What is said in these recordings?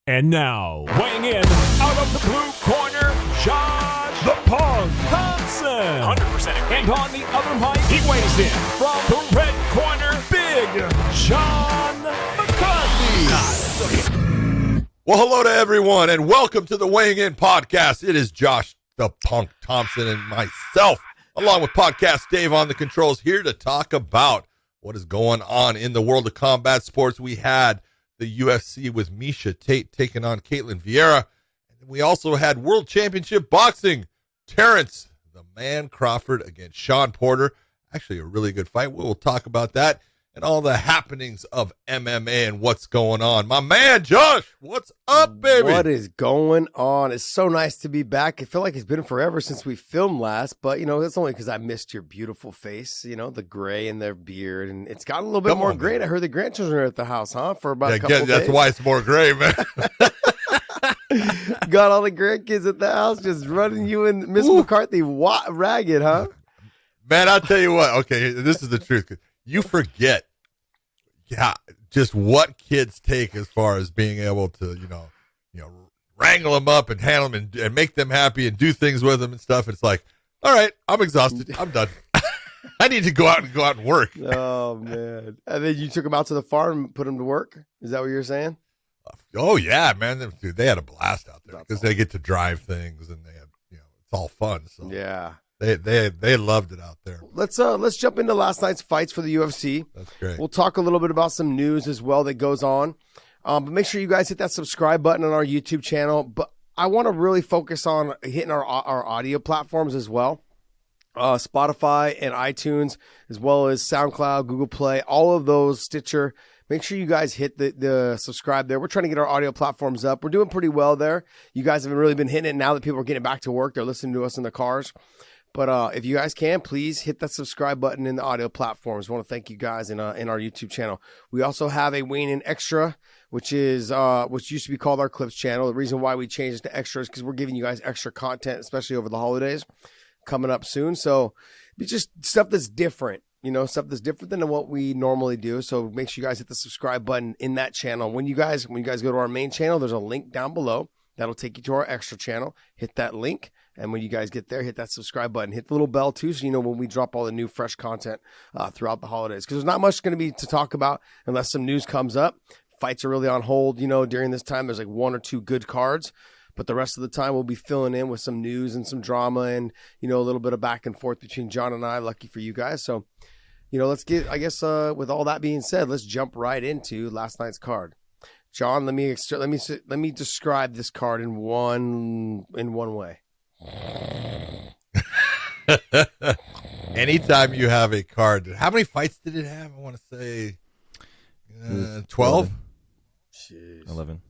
And now, weighing in out of the blue corner, Josh the Punk Thompson. 100%. And on the other mic, he weighs in from the red corner, Big Sean McCarthy. Well, hello to everyone, and welcome to the Weighing In podcast. It is Josh the Punk Thompson and myself, along with Podcast Dave on the controls, here to talk about what is going on in the world of combat sports. We had the UFC with Miesha Tate taking on Ketlen Vieira. And we also had World Championship Boxing, Terence, the man Crawford against Sean Porter. Actually, a really good fight. We'll talk about that and all the happenings of MMA and what's going on. My man, Josh, what's up, baby? What is going on? It's so nice to be back. I feel like it's been forever since we filmed last, but, that's only because I missed your beautiful face, the gray in their beard, and it's gotten a little bit more gray. I heard the grandchildren are at the house, for about a couple days. That's why it's more gray, man. Got all the grandkids at the house just running you and Miss McCarthy ragged, huh? Man, I'll tell you what. Okay, this is the truth. You forget, just what kids take as far as being able to, wrangle them up and handle them and make them happy and do things with them and stuff. It's like, all right, I'm exhausted. I'm done. I need to go out and work. Oh, man. And then you took them out to the farm and put them to work? Is that what you're saying? Oh, yeah, man. Dude, they had a blast out there because they get to drive things and they have, it's all fun. So yeah. They loved it out there. Let's jump into last night's fights for the UFC. That's great. We'll talk a little bit about some news as well that goes on. But make sure you guys hit that subscribe button on our YouTube channel. But I want to really focus on hitting our audio platforms as well. Spotify and iTunes, as well as SoundCloud, Google Play, all of those, Stitcher. Make sure you guys hit the subscribe there. We're trying to get our audio platforms up. We're doing pretty well there. You guys have really been hitting it now that people are getting back to work. They're listening to us in their cars. But if you guys can, please hit that subscribe button in the audio platforms. I want to thank you guys in our YouTube channel. We also have a Weighing In Extra, which used to be called our Clips channel. The reason why we changed it to Extra is because we're giving you guys extra content, especially over the holidays, coming up soon. So it's just stuff that's different, stuff that's different than what we normally do. So make sure you guys hit the subscribe button in that channel. When you guys go to our main channel, there's a link down below that'll take you to our Extra channel. Hit that link. And when you guys get there, hit that subscribe button. Hit the little bell, too, so you know when we drop all the new, fresh content throughout the holidays. Because there's not much going to be to talk about unless some news comes up. Fights are really on hold, during this time. There's like one or two good cards. But the rest of the time, we'll be filling in with some news and some drama and, a little bit of back and forth between John and I. Lucky for you guys. So, let's get, I guess, with all that being said, let's jump right into last night's card. John, let me describe this card in one way. Anytime you have a card, how many fights did it have? I want to say 12. 11.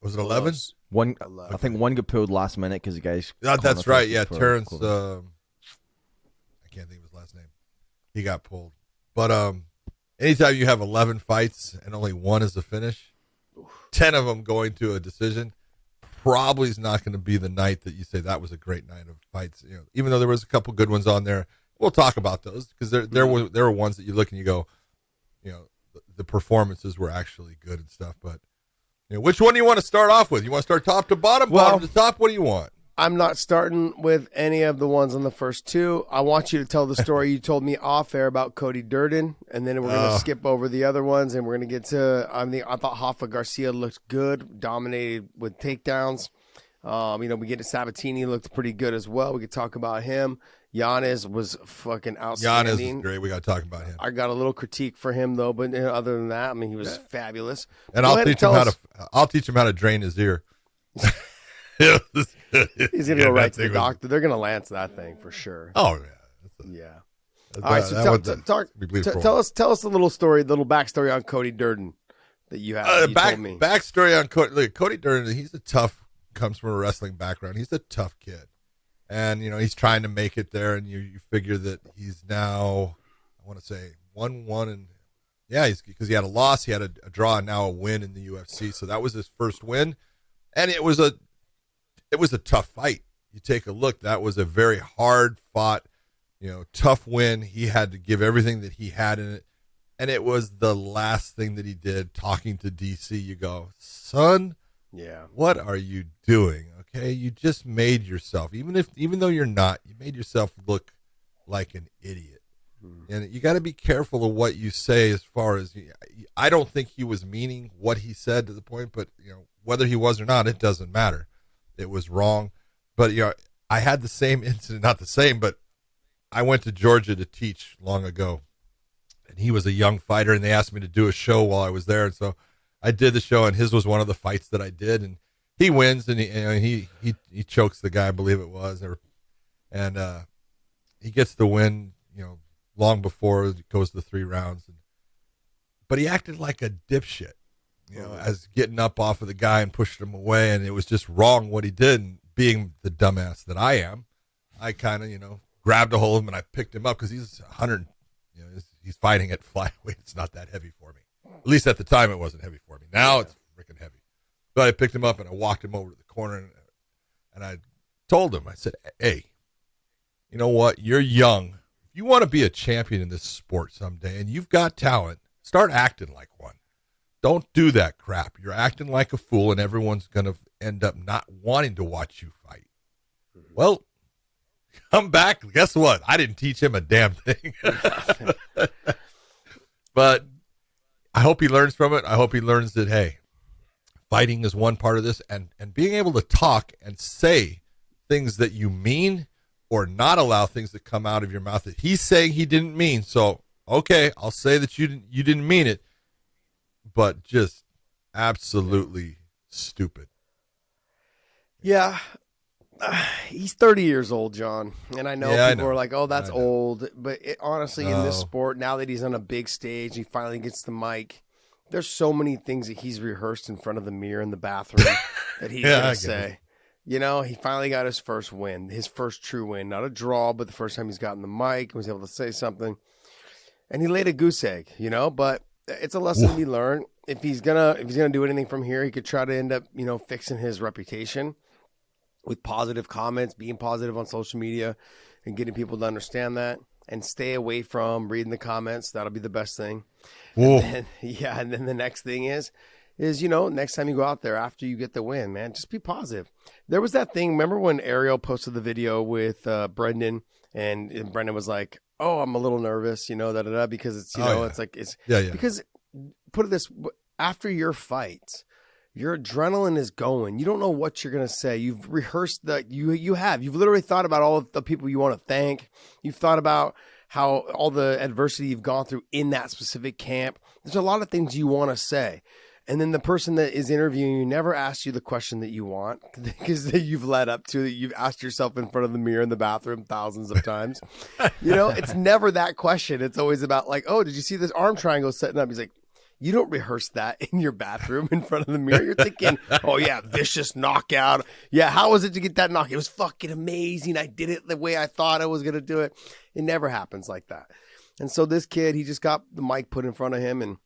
Was it 11? One, I think one got pulled last minute because the guys. That's right. Yeah, Terence. I can't think of his last name. He got pulled. But anytime you have 11 fights and only one is a finish, 10 of them going to a decision, probably is not going to be the night that you say that was a great night of fights. Even though there was a couple good ones on there, we'll talk about those because there were ones that you look and you go, the performances were actually good and stuff. But which one do you want to start off with? You want to start top to bottom, bottom to top? What do you want? I'm not starting with any of the ones on the first two. I want you to tell the story you told me off air about Cody Durden, and then we're going to skip over the other ones, and we're going to get to. I thought Hoffa Garcia looked good, dominated with takedowns. We get to Sabatini, looked pretty good as well. We could talk about him. Giannis was fucking outstanding. Giannis is great. We got to talk about him. I got a little critique for him though, but other than that, he was fabulous. And I'll teach him how to drain his ear. He's gonna go right to the doctor. They're gonna lance that thing for sure. Oh yeah. All right, so tell us the little backstory on Cody Durden that you have. Told me. Backstory on Cody. Look, Cody Durden. Comes from a wrestling background. He's a tough kid, and he's trying to make it there. And you figure that he's now, I want to say 1-1, and because he had a loss, he had a draw, and now a win in the UFC. So that was his first win, and it was a tough fight. You take a look. That was a very hard fought, tough win. He had to give everything that he had in it. And it was the last thing that he did talking to DC. You go, son Yeah. What are you doing? Okay, you just made yourself, even though you're not, you made yourself look like an idiot. And you got to be careful of what you say. As far as, I don't think he was meaning what he said to the point, but whether he was or not, it doesn't matter. It was wrong. But I had the same incident, not the same, but I went to Georgia to teach long ago, and he was a young fighter, and they asked me to do a show while I was there, and so I did the show, and his was one of the fights that I did, and he wins, and he chokes the guy, I believe it was, and he gets the win, long before it goes to 3 rounds, but he acted like a dipshit, as getting up off of the guy and pushing him away, and it was just wrong what he did. And being the dumbass that I am, I kind of grabbed a hold of him and I picked him up because he's 100, he's fighting at flyweight. It's not that heavy for me. At least at the time it wasn't heavy for me. Now it's freaking heavy. But I picked him up and I walked him over to the corner and I told him, I said, hey, you know what? You're young. If you want to be a champion in this sport someday and you've got talent, start acting like one. Don't do that crap. You're acting like a fool and everyone's going to end up not wanting to watch you fight. Well, come back. Guess what? I didn't teach him a damn thing. But I hope he learns from it. I hope he learns that, hey, fighting is one part of this, and being able to talk and say things that you mean or not allow things that come out of your mouth that he's saying he didn't mean. So, okay, I'll say that you didn't mean it, but just absolutely stupid. Yeah. He's 30 years old, John. And I know people are like, oh, that's old. But honestly, in this sport, now that he's on a big stage, he finally gets the mic, there's so many things that he's rehearsed in front of the mirror in the bathroom that he's going to say. He finally got his first win, his first true win. Not a draw, but the first time he's gotten the mic, was able to say something. And he laid a goose egg, but it's a lesson to be learned. If he's gonna do anything from here, he could try to end up, fixing his reputation with positive comments, being positive on social media, and getting people to understand that, and stay away from reading the comments. That'll be the best thing. And then the next thing is next time you go out there after you get the win, man, just be positive. There was that thing. Remember when Ariel posted the video with Brendan, and Brendan was like, "Oh, I'm a little nervous, because it's because put it this, after your fights, your adrenaline is going. You don't know what you're going to say. You've rehearsed you've literally thought about all of the people you want to thank. You've thought about how all the adversity you've gone through in that specific camp. There's a lot of things you want to say. And then the person that is interviewing you never asks you the question that you want because you've led up to it. You've asked yourself in front of the mirror in the bathroom thousands of times. It's never that question. It's always about like, oh, did you see this arm triangle setting up? He's like, you don't rehearse that in your bathroom in front of the mirror. You're thinking, oh, yeah, vicious knockout. Yeah, how was it to get that knockout? It was fucking amazing. I did it the way I thought I was going to do it. It never happens like that. And so this kid, he just got the mic put in front of him and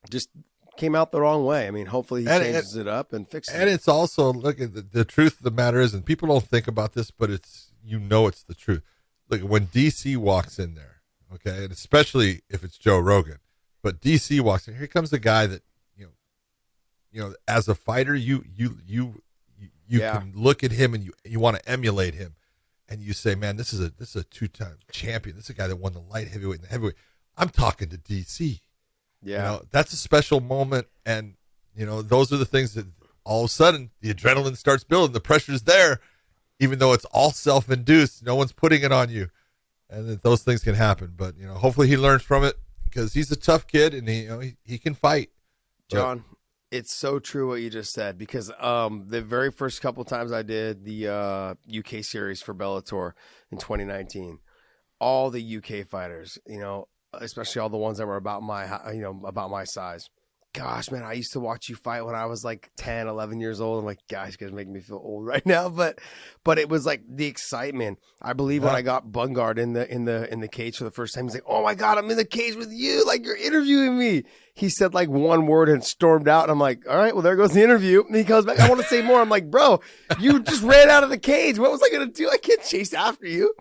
just came out the wrong way. I mean, hopefully he changes it up and fixes it. And it's also, look, at the truth of the matter is, and people don't think about this, but it's the truth. Look, when DC walks in there, okay, and especially if it's Joe Rogan, but DC walks in, here comes a guy that, as a fighter, you can look at him and you want to emulate him. And you say, man, this is a 2-time champion. This is a guy that won the light heavyweight and the heavyweight. I'm talking to DC. Yeah. That's a special moment. And, those are the things that all of a sudden the adrenaline starts building. The pressure's there, even though it's all self-induced. No one's putting it on you. And those things can happen. But, hopefully he learns from it because he's a tough kid and he can fight. John, it's so true what you just said because the very first couple times I did the UK series for Bellator in 2019, all the UK fighters, especially all the ones that were about my size. Gosh, man, I used to watch you fight when I was like 10, 11 years old. I'm like, gosh, you guys are making me feel old right now. But it was like the excitement. I believe when I got Bungard in the cage for the first time, he's like, oh my God, I'm in the cage with you. Like you're interviewing me. He said like one word and stormed out. And I'm like, all right, well, there goes the interview. And he comes back. I want to say more. I'm like, bro, you just ran out of the cage. What was I going to do? I can't chase after you.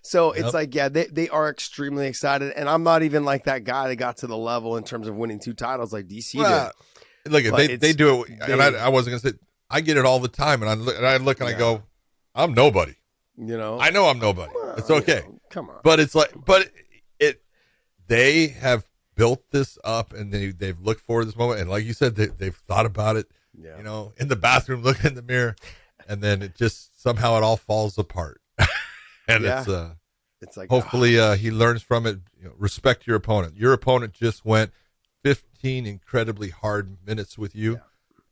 So it's like, yeah, they are extremely excited. And I'm not even like that guy that got to the level in terms of winning 2 titles like DC did. Look, they do it, and I wasn't gonna say I get it all the time, and I look and I go, I'm nobody. I know I'm nobody. It's okay. Come on. But it's like, they have built this up, and they've looked forward to this moment, and like you said, they've thought about it. Yeah. In the bathroom, looking in the mirror, and then it just somehow it all falls apart. And it's like hopefully he learns from it. Respect your opponent. Your opponent just went 15 incredibly hard minutes with you,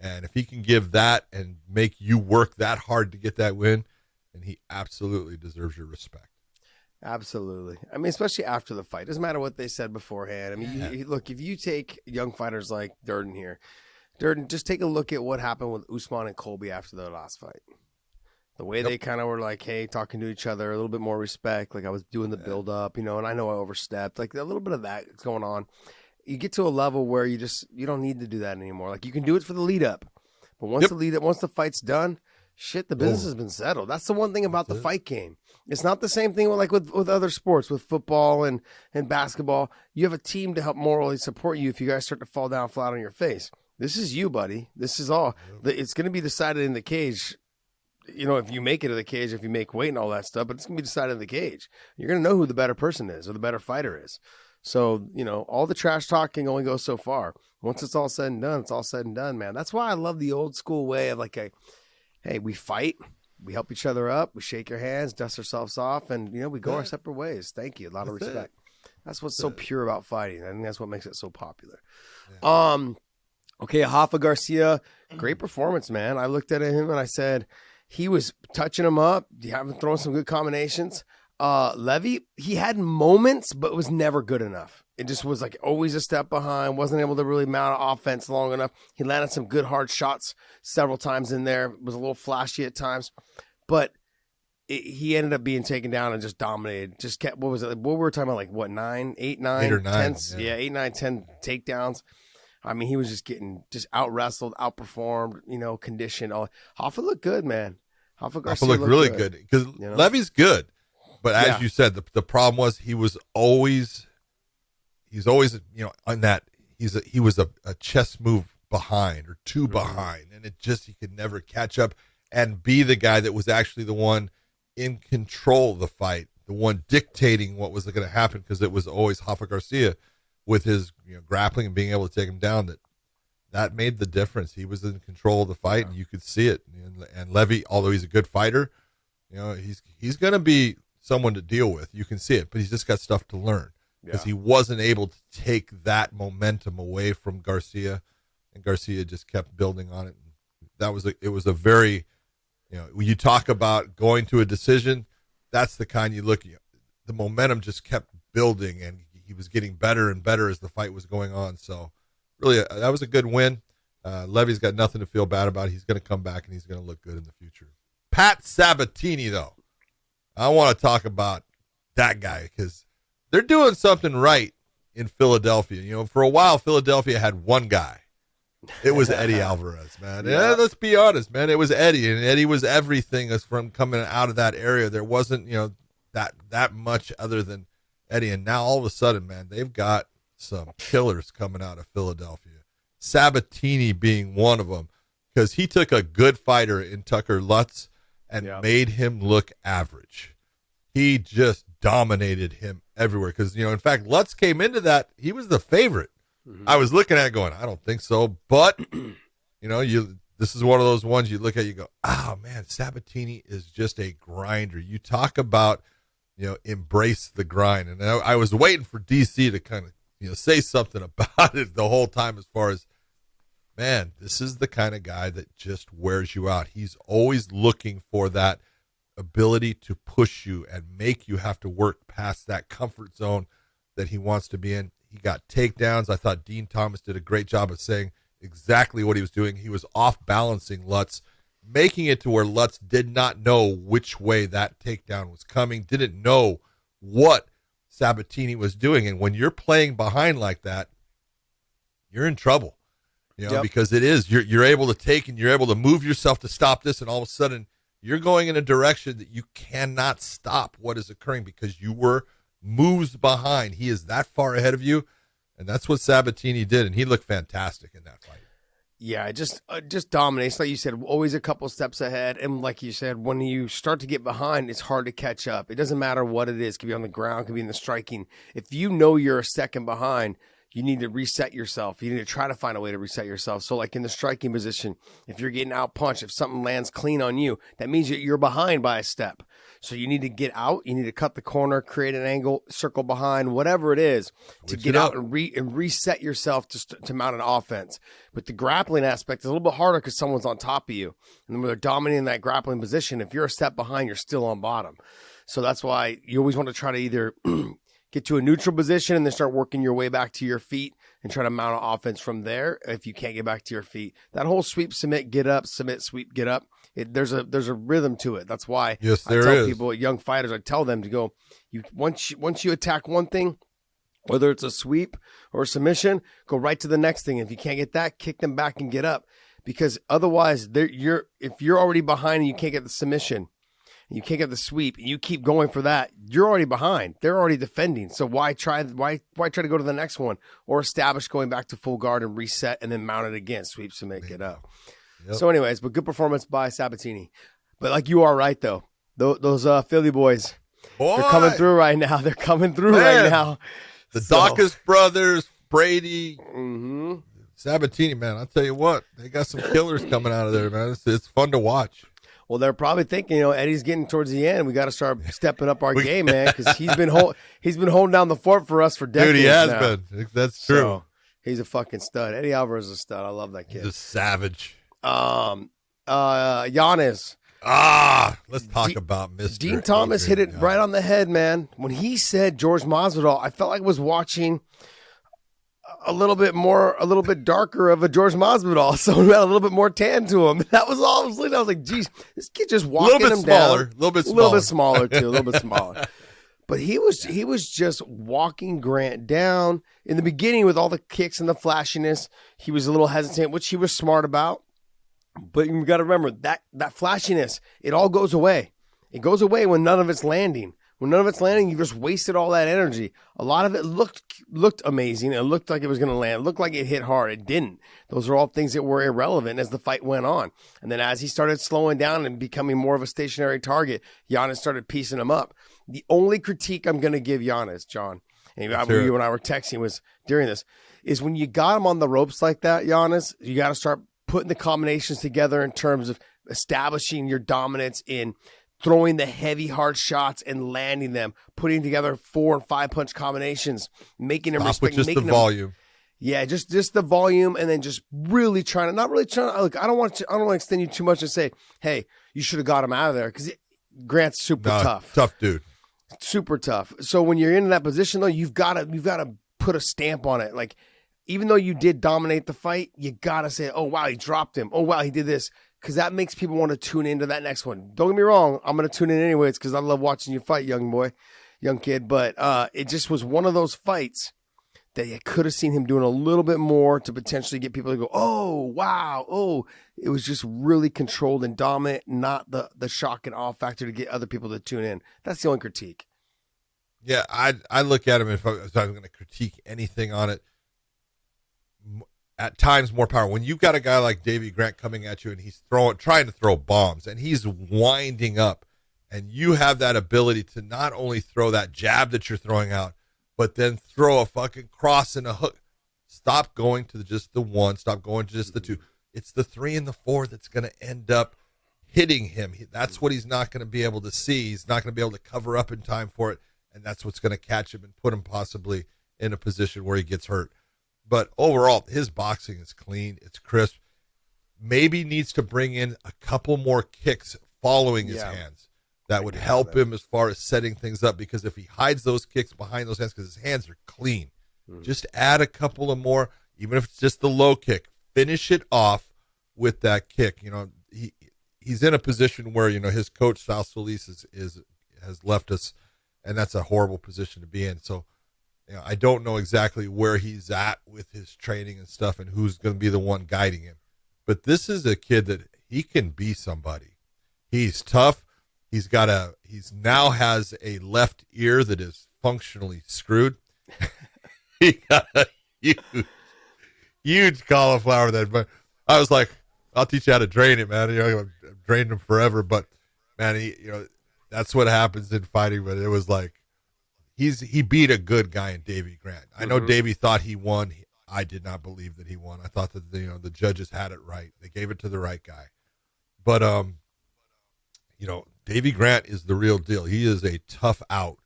and if he can give that and make you work that hard to get that win, then he absolutely deserves your respect. Absolutely. I mean, especially after the fight. Doesn't matter what they said beforehand. I mean, look, if you take young fighters like Durden here, just take a look at what happened with Usman and Colby after their last fight. The way they kind of were like, hey, talking to each other, a little bit more respect. Like I was doing the build up, and I know I overstepped. Like a little bit of that is going on. You get to a level where you don't need to do that anymore. Like you can do it for the lead up, but once the fight's done, shit, the business has been settled. That's the one thing about the fight game. It's not the same thing with other sports, with football and basketball. You have a team to help morally support you if you guys start to fall down flat on your face. This is you, buddy. This is all. It's going to be decided in the cage. If you make it to the cage, if you make weight and all that stuff, but it's going to be decided in the cage. You're going to know who the better person is or the better fighter is. So, all the trash talking only goes so far. Once it's all said and done, it's all said and done, man. That's why I love the old school way of hey, we fight, we help each other up, we shake your hands, dust ourselves off, and, we go our separate ways. Thank you. A lot of respect. That's what's so pure about fighting. I think that's what makes it so popular. Yeah. Okay, Rafa Garcia, great performance, man. I looked at him and I said, he was touching him up, having thrown some good combinations. Levy, he had moments, but was never good enough. It just was always a step behind, wasn't able to really mount offense long enough. He landed some good hard shots several times in there, was a little flashy at times, but he ended up being taken down and just dominated. Just kept, what was it? What were we talking about? 9, 8, 9, 8 or 9, 10, 8, 9, 10 takedowns. I mean, he was just getting out wrestled, outperformed, conditioned. Hoffa looked good, man. Hoffa Garcia looked really good because Levy's good, but as you said, the problem was he's always on that he was a chess move behind or two behind, and he could never catch up and be the guy that was actually the one in control of the fight, the one dictating what was going to happen, because it was always Rafa Garcia with his grappling and being able to take him down that made the difference. He was in control of the fight, and you could see it. And Levy, although he's a good fighter, he's going to be someone to deal with. You can see it, but he's just got stuff to learn because he wasn't able to take that momentum away from Garcia, and Garcia just kept building on it. It was a very, when you talk about going to a decision, that's the kind you look at. The momentum just kept building, and he was getting better and better as the fight was going on. So really, that was a good win. Levy's got nothing to feel bad about. He's going to come back, and he's going to look good in the future. Pat Sabatini, though. I want to talk about that guy because they're doing something right in Philadelphia. For a while, Philadelphia had one guy. It was Eddie Alvarez, man. Yeah, let's be honest, man. It was Eddie, and Eddie was everything as from coming out of that area. There wasn't, that much other than Eddie. And now all of a sudden, man, they've got some killers coming out of Philadelphia. Sabatini being one of them, because he took a good fighter in Tucker Lutz and made him look average. He just dominated him everywhere. Because, in fact, Lutz came into that, he was the favorite. Mm-hmm. I was looking at it going, I don't think so. But, this is one of those ones you look at, you go, oh, man, Sabatini is just a grinder. You talk about, embrace the grind. And I was waiting for DC to kind of, say something about it the whole time as far as, man, this is the kind of guy that just wears you out. He's always looking for that ability to push you and make you have to work past that comfort zone that he wants to be in. He got takedowns. I thought Dean Thomas did a great job of saying exactly what he was doing. He was off balancing Lutz, making it to where Lutz did not know which way that takedown was coming, didn't know what Sabatini was doing. And when you're playing behind like that, you're in trouble, because it is, you're able to take and you're able to move yourself to stop this. And all of a sudden you're going in a direction that you cannot stop what is occurring because you were moves behind. He is that far ahead of you. And that's what Sabatini did. And he looked fantastic in that fight. Yeah, just dominates. Like you said, always a couple steps ahead. And like you said, when you start to get behind, it's hard to catch up. It doesn't matter what it is. It could be on the ground, it could be in the striking. If you know you're a second behind, you need to reset yourself. You need to try to find a way to reset yourself. So like in the striking position, if you're getting out punched, if something lands clean on you, that means you're behind by a step. So you need to get out. You need to cut the corner, create an angle, circle behind, whatever it is, to get out and reset yourself to mount an offense. But the grappling aspect is a little bit harder because someone's on top of you. And when they're dominating that grappling position, if you're a step behind, you're still on bottom. So that's why you always want to try to either get to a neutral position and then start working your way back to your feet and try to mount an offense from there. If you can't get back to your feet, that whole sweep, submit, get up, submit, sweep, get up. There's a rhythm to it. That's why I tell people, young fighters, I tell them to go. Once you attack one thing, whether it's a sweep or a submission, go right to the next thing. If you can't get that, kick them back and get up, because otherwise, if you're already behind and you can't get the submission, you can't get the sweep, and you keep going for that, you're already behind. They're already defending. So why try to go to the next one or establish going back to full guard and reset and then mount it again, sweep, submit, get up. Yep. So anyways, but good performance by Sabatini. But like, you are right though. Those Philly boys, they're coming through right now. They're coming through right now. The Dawkins brothers, Brady, Sabatini, man, I'll tell you what, they got some killers coming out of there, man. It's fun to watch. Well, they're probably thinking, Eddie's getting towards the end. We got to start stepping up our game, man, because he's been holding down the fort for us for decades. Dude, he has now. been. That's true. So, he's a fucking stud. Eddie Alvarez is a stud. I love that kid. He's a savage. Giannis. Let's talk about Mr. Dean Thomas hit it right on the head, man. When he said George Masvidal, I felt like I was watching a little bit darker of a George Masvidal, so we had a little bit more tan to him. That was all I was looking. I was like, geez, this kid just walking him down. A little bit smaller too, a little bit smaller. But he was just walking Grant down in the beginning with all the kicks and the flashiness. He was a little hesitant, which he was smart about. But you got to remember that flashiness, it all goes away. It goes away when none of it's landing. When none of it's landing, you just wasted all that energy. A lot of it looked amazing. It looked like it was going to land. It looked like it hit hard. It didn't. Those are all things that were irrelevant as the fight went on. And then as he started slowing down and becoming more of a stationary target, Giannis started piecing him up. The only critique I'm going to give Giannis, John, and you and I were texting was during this, is when you got him on the ropes like that, Giannis, you got to start putting the combinations together in terms of establishing your dominance in throwing the heavy, hard shots and landing them, putting together 4 and 5 punch combinations, making them respect, just making the volume. Yeah, just the volume, and then just really trying to, look, I don't want to extend you too much and say, hey, you should have got him out of there, because Grant's super tough. Tough dude. Super tough. So when you're in that position though, you've got to put a stamp on it. Like, even though you did dominate the fight, you got to say, oh wow, he dropped him. Oh wow, he did this. Because that makes people want to tune into that next one. Don't get me wrong, I'm going to tune in anyways because I love watching you fight, young kid. But it just was one of those fights that you could have seen him doing a little bit more to potentially get people to go, oh, wow, oh. It was just really controlled and dominant, not the shock and awe factor to get other people to tune in. That's the only critique. Yeah, I look at him, if I was going to critique anything on it, at times more power. When you've got a guy like Davey Grant coming at you and he's trying to throw bombs and he's winding up, and you have that ability to not only throw that jab that you're throwing out, but then throw a fucking cross and a hook. Stop going to just the one. Stop going to just the two. It's the 3 and the 4 that's going to end up hitting him. That's what he's not going to be able to see. He's not going to be able to cover up in time for it, and that's what's going to catch him and put him possibly in a position where he gets hurt. But overall, his boxing is clean. It's crisp. Maybe needs to bring in a couple more kicks following his hands. That would help him as far as setting things up, because if he hides those kicks behind those hands, because his hands are clean, just add a couple of more, even if it's just the low kick. Finish it off with that kick. He's in a position where, his coach, Sal Solis, has left us, and that's a horrible position to be in. So, I don't know exactly where he's at with his training and stuff and who's going to be the one guiding him. But this is a kid that he can be somebody. He's tough. He now has a left ear that is functionally screwed. He got a huge cauliflower there. But I was like, I'll teach you how to drain it, man. I've drained him forever, but man, that's what happens in fighting. But it was like he beat a good guy in Davey Grant. I know Davey thought he won. I did not believe that he won. I thought that the judges had it right. They gave it to the right guy. But Davey Grant is the real deal. He is a tough out,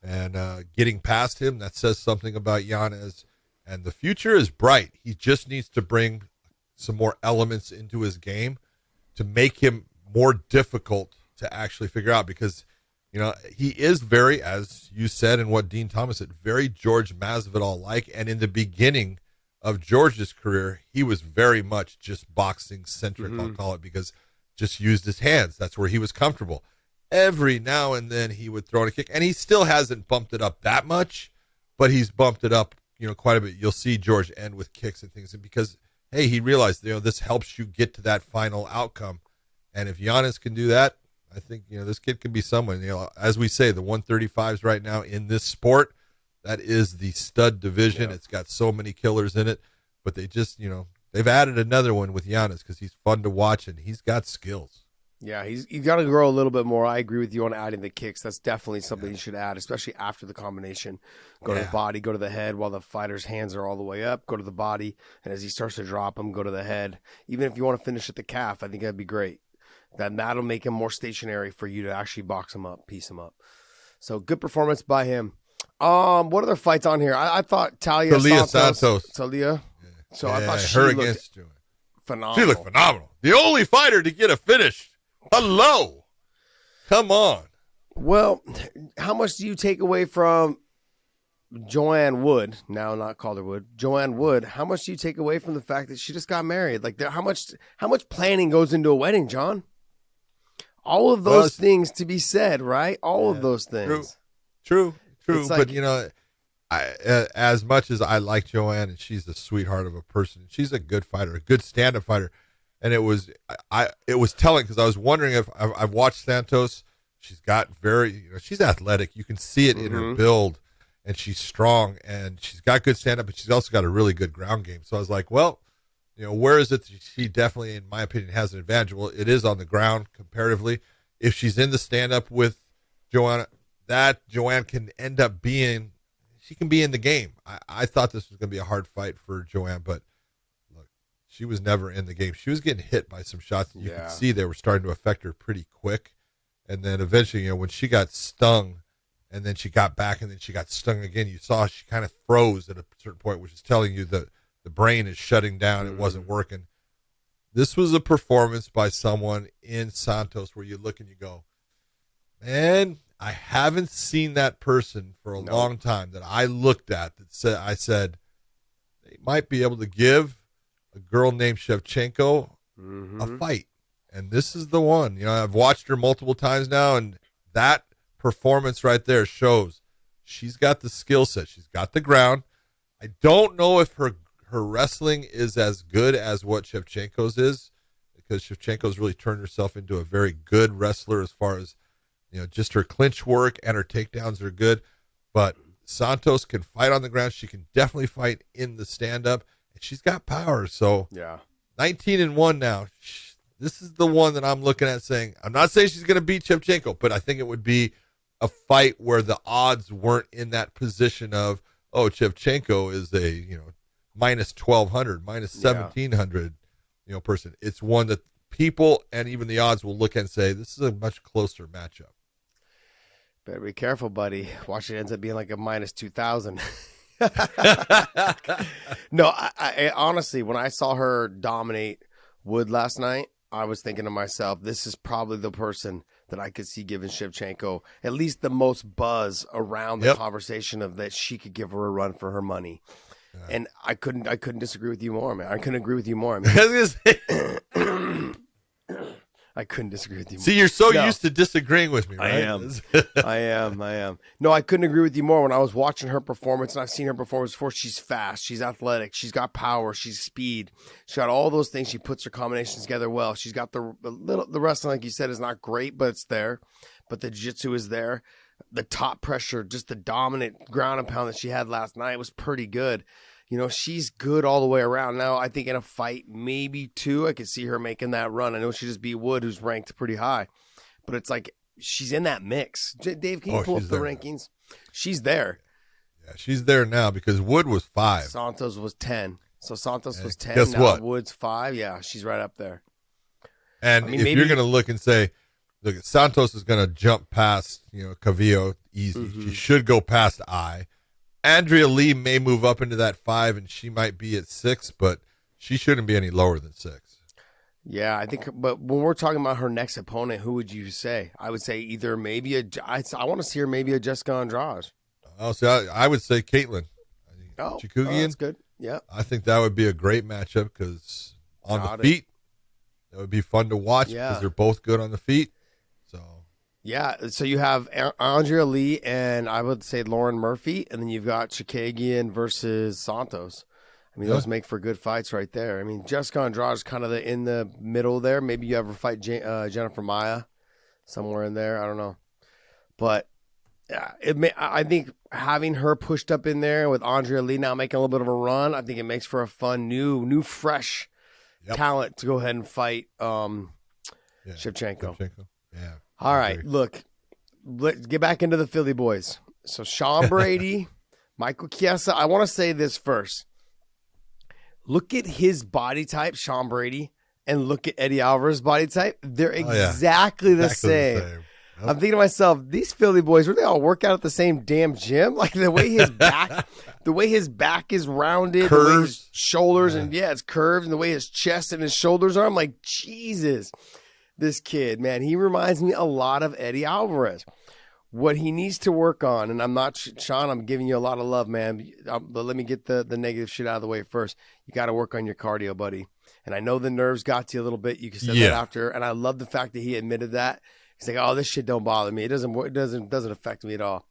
and getting past him, that says something about Yanez. And the future is bright. He just needs to bring some more elements into his game to make him more difficult to actually figure out, because he is very, as you said and what Dean Thomas said, very George Masvidal-like. And in the beginning of George's career, he was very much just boxing centric, I'll call it, because just used his hands. That's where he was comfortable. Every now and then he would throw in a kick, and he still hasn't bumped it up that much, but he's bumped it up quite a bit. You'll see George end with kicks and things, because hey, he realized this helps you get to that final outcome. And if Giannis can do that, I think this kid can be someone. As we say, the 135s right now in this sport, that is the stud division. Yeah. It's got so many killers in it, but they just they've added another one with Giannis because he's fun to watch and he's got skills. Yeah, you got to grow a little bit more. I agree with you on adding the kicks. That's definitely something you should add, especially after the combination. Go to the body, go to the head while the fighter's hands are all the way up. Go to the body, and as he starts to drop him, go to the head. Even if you want to finish at the calf, I think that'd be great. That'll make him more stationary for you to actually box him up, piece him up. So good performance by him. What other fights on here? I thought Talia Santos. Talia. Yeah. So I thought she looked phenomenal. She looked phenomenal. The only fighter to get a finish. Hello. Come on. Well, how much do you take away from Joanne Wood, now not Calderwood, Joanne Wood? How much do you take away from the fact that she just got married? Like, how much planning goes into a wedding, John? All of those things to be said, right? All of those things. True. But, as much as I like Joanne, and she's a sweetheart of a person, she's a good fighter, a good stand-up fighter. And it was telling, because I was wondering if I've watched Santos. She's got she's athletic. You can see it in her build, and she's strong, and she's got good stand-up, but she's also got a really good ground game. So I was like, well, where is it that she definitely, in my opinion, has an advantage? Well, it is on the ground comparatively. If she's in the stand-up with Joanna, that Joanne can end up being, she can be in the game. I thought this was going to be a hard fight for Joanne, but she was never in the game. She was getting hit by some shots. You could see they were starting to affect her pretty quick. And then eventually, when she got stung and then she got back and then she got stung again, you saw she kind of froze at a certain point, which is telling you that the brain is shutting down. It wasn't working. This was a performance by someone in Santos where you look and you go, man, I haven't seen that person for a long time that I looked at I said, they might be able to give a girl named Shevchenko a fight. And this is the one. I've watched her multiple times now, and that performance right there shows she's got the skill set. She's got the ground. I don't know if her wrestling is as good as what Shevchenko's is, because Shevchenko's really turned herself into a very good wrestler as far as, just her clinch work and her takedowns are good. But Santos can fight on the ground. She can definitely fight in the stand-up. She's got power. So 19-1 now. This is the one that I'm looking at saying, I'm not saying she's going to beat Shevchenko, but I think it would be a fight where the odds weren't in that position of, Shevchenko is a, minus 1,200, minus 1,700, person. It's one that people and even the odds will look and say, this is a much closer matchup. Better be careful, buddy. Watch it ends up being like a minus 2,000. No, I honestly, when I saw her dominate Wood last night, I was thinking to myself, this is probably the person that I could see giving Shevchenko at least the most buzz around the conversation of that she could give her a run for her money. Yeah. And I couldn't disagree with you more, man. I couldn't agree with you more. I couldn't disagree with you more. See, you're so used to disagreeing with me, right? I am. No, I couldn't agree with you more. When I was watching her performance, and I've seen her performance before, she's fast, she's athletic, she's got power, she's speed. She got all those things. She puts her combinations together well. She's got the wrestling, like you said, is not great, but it's there. But the jiu-jitsu is there. The top pressure, just the dominant ground and pound that she had last night was pretty good. She's good all the way around. Now, I think in a fight, maybe 2, I could see her making that run. I know she just beat Wood, who's ranked pretty high. But it's like she's in that mix. Dave, can you pull up the rankings? She's there. Yeah, she's there now because Wood was 5. Santos was 10. So Santos was 10. Guess now what? Wood's 5. Yeah, she's right up there. And if you're going to look and say, look, Santos is going to jump past, Cavillo easy. Mm-hmm. She should go past I. Andrea Lee may move up into that 5, and she might be at 6, but she shouldn't be any lower than 6. Yeah, I think, but when we're talking about her next opponent, who would you say? I would say either maybe I want to see her maybe a Jessica Andrade. I would say Ketlen. Chikugian. That's good. Yeah. I think that would be a great matchup because on the feet, that would be fun to watch because they're both good on the feet. So. Yeah, so you have Andrea Lee and I would say Lauren Murphy, and then you've got Chikagian versus Santos. I mean, those make for good fights right there. I mean, Jessica Andrade is kind of in the middle there. Maybe you ever fight Jennifer Maia somewhere in there. I don't know. But I think having her pushed up in there with Andrea Lee now making a little bit of a run, I think it makes for a fun, new fresh talent to go ahead and fight Shevchenko. Yeah. All right, look, let's get back into the Philly boys. So Sean Brady, Michael Chiesa. I want to say this first. Look at his body type, Sean Brady, and look at Eddie Alvarez's body type. They're exactly the same. Yep. I'm thinking to myself, these Philly boys, where they all work out at the same damn gym? Like the way his back, is rounded, curves. The way his shoulders and it's curved, and the way his chest and his shoulders are. I'm like, Jesus, this kid, man, he reminds me a lot of Eddie Alvarez. What he needs to work on, and I'm not, Sean, I'm giving you a lot of love, man, but let me get the negative shit out of the way first. You got to work on your cardio, buddy. And I know the nerves got to you a little bit. You can say that after, and I love the fact that he admitted that. He's like, "Oh, this shit don't bother me. It doesn't affect me at all."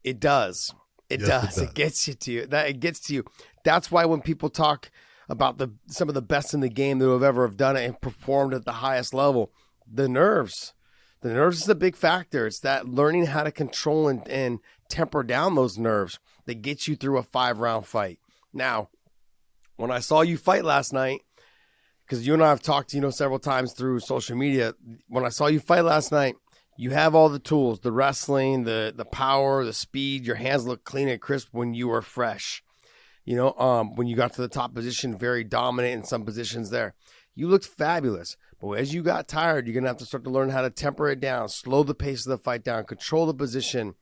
It does. It does. It gets you to you. It gets to you. That's why when people talk about some of the best in the game that have ever done it and performed at the highest level, the nerves is a big factor. It's that learning how to control and temper down those nerves that gets you through a 5-round fight. Now, when I saw you fight last night, because you and I have talked, several times through social media. When I saw you fight last night, you have all the tools, the wrestling, the power, the speed. Your hands look clean and crisp when you were fresh. When you got to the top position, very dominant in some positions there. You looked fabulous. But as you got tired, you're going to have to start to learn how to temper it down, slow the pace of the fight down, control the position,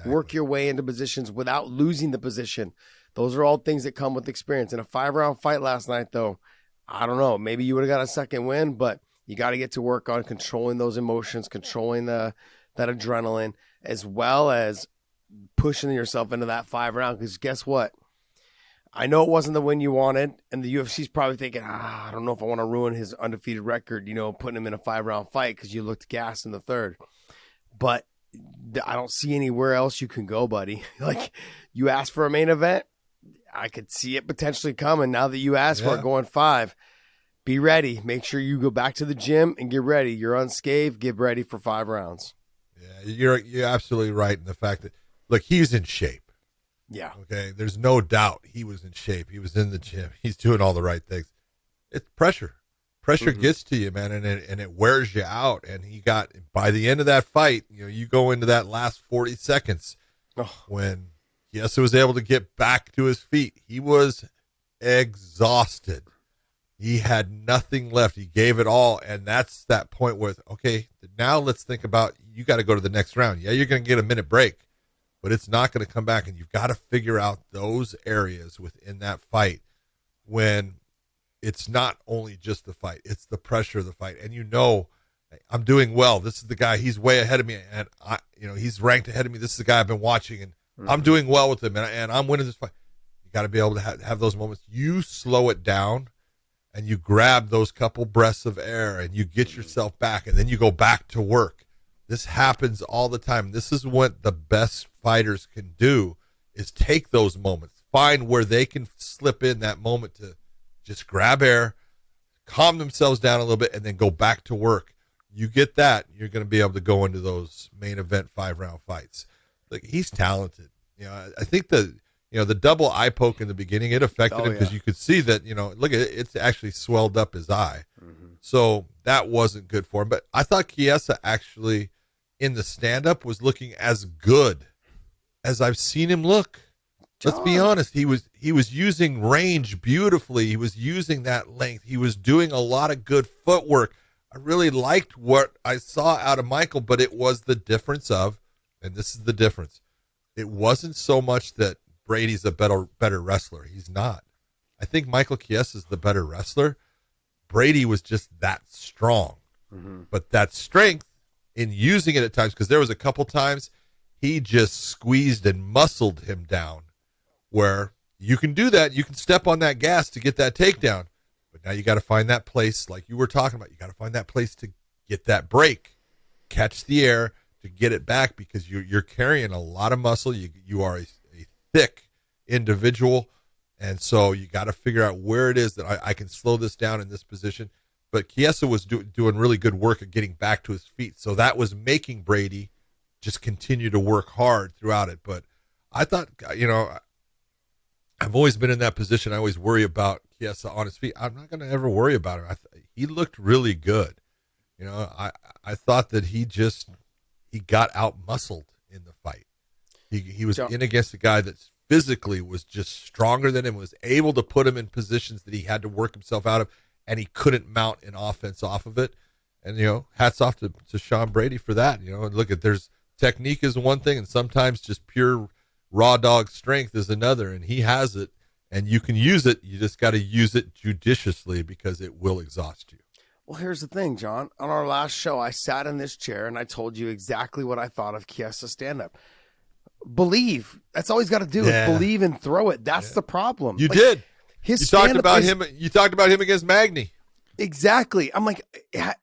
work your way into positions without losing the position. Those are all things that come with experience. In a 5-round fight last night, though, I don't know. Maybe you would have got a second win, but you got to get to work on controlling those emotions, controlling that adrenaline, as well as pushing yourself into that 5-round. Because guess what? I know it wasn't the win you wanted, and the UFC's probably thinking, I don't know if I want to ruin his undefeated record, putting him in a 5-round fight because you looked gassed in the third. But I don't see anywhere else you can go, buddy. Like, you asked for a main event. I could see it potentially coming now that you asked for it going 5. Be ready. Make sure you go back to the gym and get ready. You're unscathed. Get ready for 5 rounds. Yeah, you're absolutely right in the fact that, look, he's in shape. Yeah. Okay. There's no doubt he was in shape. He was in the gym. He's doing all the right things. It's pressure. Pressure gets to you, man, and it wears you out. And he got, by the end of that fight, you go into that last 40 seconds when Chiesa was able to get back to his feet. He was exhausted. He had nothing left. He gave it all. And that's that point where, okay, now let's think about, you got to go to the next round. Yeah, you're going to get a minute break, but it's not going to come back. And you've got to figure out those areas within that fight when it's not only just the fight, it's the pressure of the fight. And I'm doing well. This is the guy, he's way ahead of me. And he's ranked ahead of me. This is the guy I've been watching, and I'm doing well with him. And I'm winning this fight. You got to be able to have those moments. You slow it down and you grab those couple breaths of air and you get yourself back, and then you go back to work. This happens all the time. This is what the best fighters can do, is take those moments, find where they can slip in that moment to just grab air, calm themselves down a little bit, and then go back to work. You get that, you're going to be able to go into those main event 5-round fights. Like, he's talented. I think that, the double eye poke in the beginning, it affected him because yeah. you could see that, look at it, it's actually swelled up his eye. So that wasn't good for him. But I thought Chiesa actually in the stand-up was looking as good as I've seen him look. Let's be honest. He was using range beautifully. He was using that length. He was doing a lot of good footwork. I really liked what I saw out of Michael, but it was the difference of, and this is the difference, it wasn't so much that Brady's a better wrestler. He's not. I think Michael Chiesa is the better wrestler. Brady was just that strong. But that strength in using it at times, because there was a couple times he just squeezed and muscled him down, where you can do that. You can step on that gas to get that takedown. But now you got to find that place, like you were talking about. You got to find that place to get that break, catch the air to get it back, because you're carrying a lot of muscle. You are a thick individual, and so you got to figure out where it is that I can slow this down in this position. But Chiesa was doing really good work at getting back to his feet, so that was making Brady just continue to work hard throughout it. But I thought, I've always been in that position. I always worry about Chiesa on his feet. I'm not going to ever worry about him. He looked really good. I thought that he got out muscled in the fight. He was in against a guy that physically was just stronger than him, was able to put him in positions that he had to work himself out of, and he couldn't mount an offense off of it. And, hats off to Sean Brady for that. And look at, there's technique is one thing, and sometimes just pure raw dog strength is another, and he has it, and you can use it. You just got to use it judiciously, because it will exhaust you. Well, here's the thing, John. On our last show, I sat in this chair and I told you exactly what I thought of Chiesa stand-up. Believe. That's all he's got to do is believe and throw it. That's the problem. You did. You talked about him against Magny. Exactly. I'm like,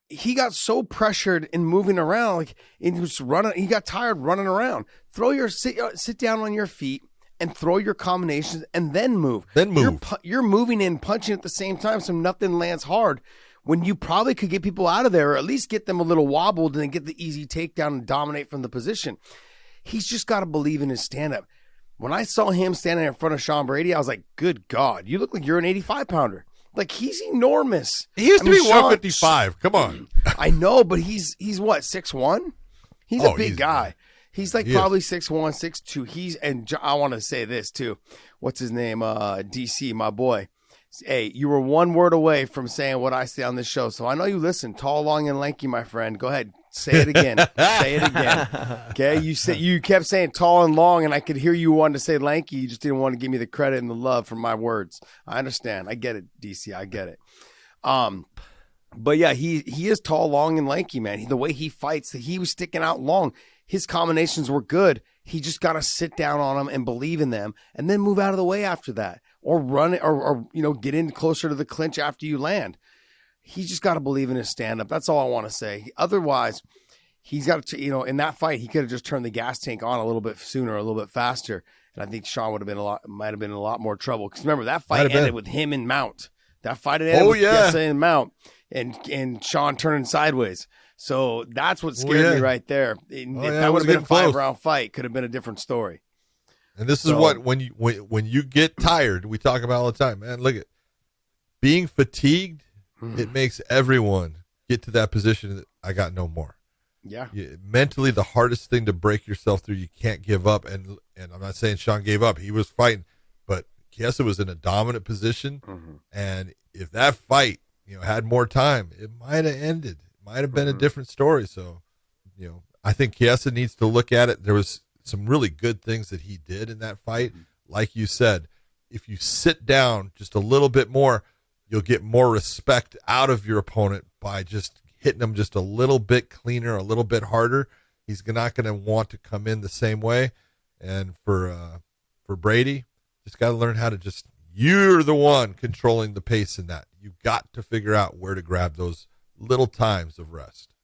he got so pressured in moving around, like he was running. He got tired running around. Sit down on your feet and throw your combinations, and then move. You're moving in, punching at the same time, so nothing lands hard. When you probably could get people out of there, or at least get them a little wobbled, and then get the easy takedown and dominate from the position. He's just got to believe in his stand-up. When I saw him standing in front of Sean Brady, I was like, good God, you look like you're an 85-pounder. Like, he's enormous. He used to be 155. Come on. I know, but he's what, 6'1"? He's a big guy. He's like probably 6'1", 6'2". And I want to say this too. What's his name? DC, my boy. Hey, you were one word away from saying what I say on this show. So I know you listen. Tall, long, and lanky, my friend. Go ahead. Say it again. Say it again. Okay? You kept saying tall and long, and I could hear you wanting to say lanky. You just didn't want to give me the credit and the love for my words. I understand. I get it, DC. I get it. But yeah, he is tall, long, and lanky, man. The way he fights, he was sticking out long. His combinations were good. He just got to sit down on them and believe in them, and then move out of the way after that, or run it, or get in closer to the clinch after you land. He's just got to believe in his stand-up. That's all I want to say. Otherwise, he's got to, in that fight, he could have just turned the gas tank on a little bit sooner, a little bit faster, and I think Sean might have been in a lot more trouble. Because remember, that fight ended with him and Mount. That fight ended with Chiesa and Mount, and Sean turning sideways. So that's what scared me right there. If that would have been a 5-round fight, could have been a different story. And this is what, when you get tired, we talk about all the time, man, look at being fatigued. It makes everyone get to that position that I got no more. Yeah. Mentally, the hardest thing to break yourself through, you can't give up. And I'm not saying Sean gave up. He was fighting, but Chiesa was in a dominant position. And if that fight, had more time, it might have ended. It might have been a different story. So, I think Chiesa needs to look at it. There was some really good things that he did in that fight. Like you said, if you sit down just a little bit more, you'll get more respect out of your opponent by just hitting him just a little bit cleaner, a little bit harder. He's not going to want to come in the same way. And for Brady, just got to learn how to you're the one controlling the pace in that. You've got to figure out where to grab those little times of rest.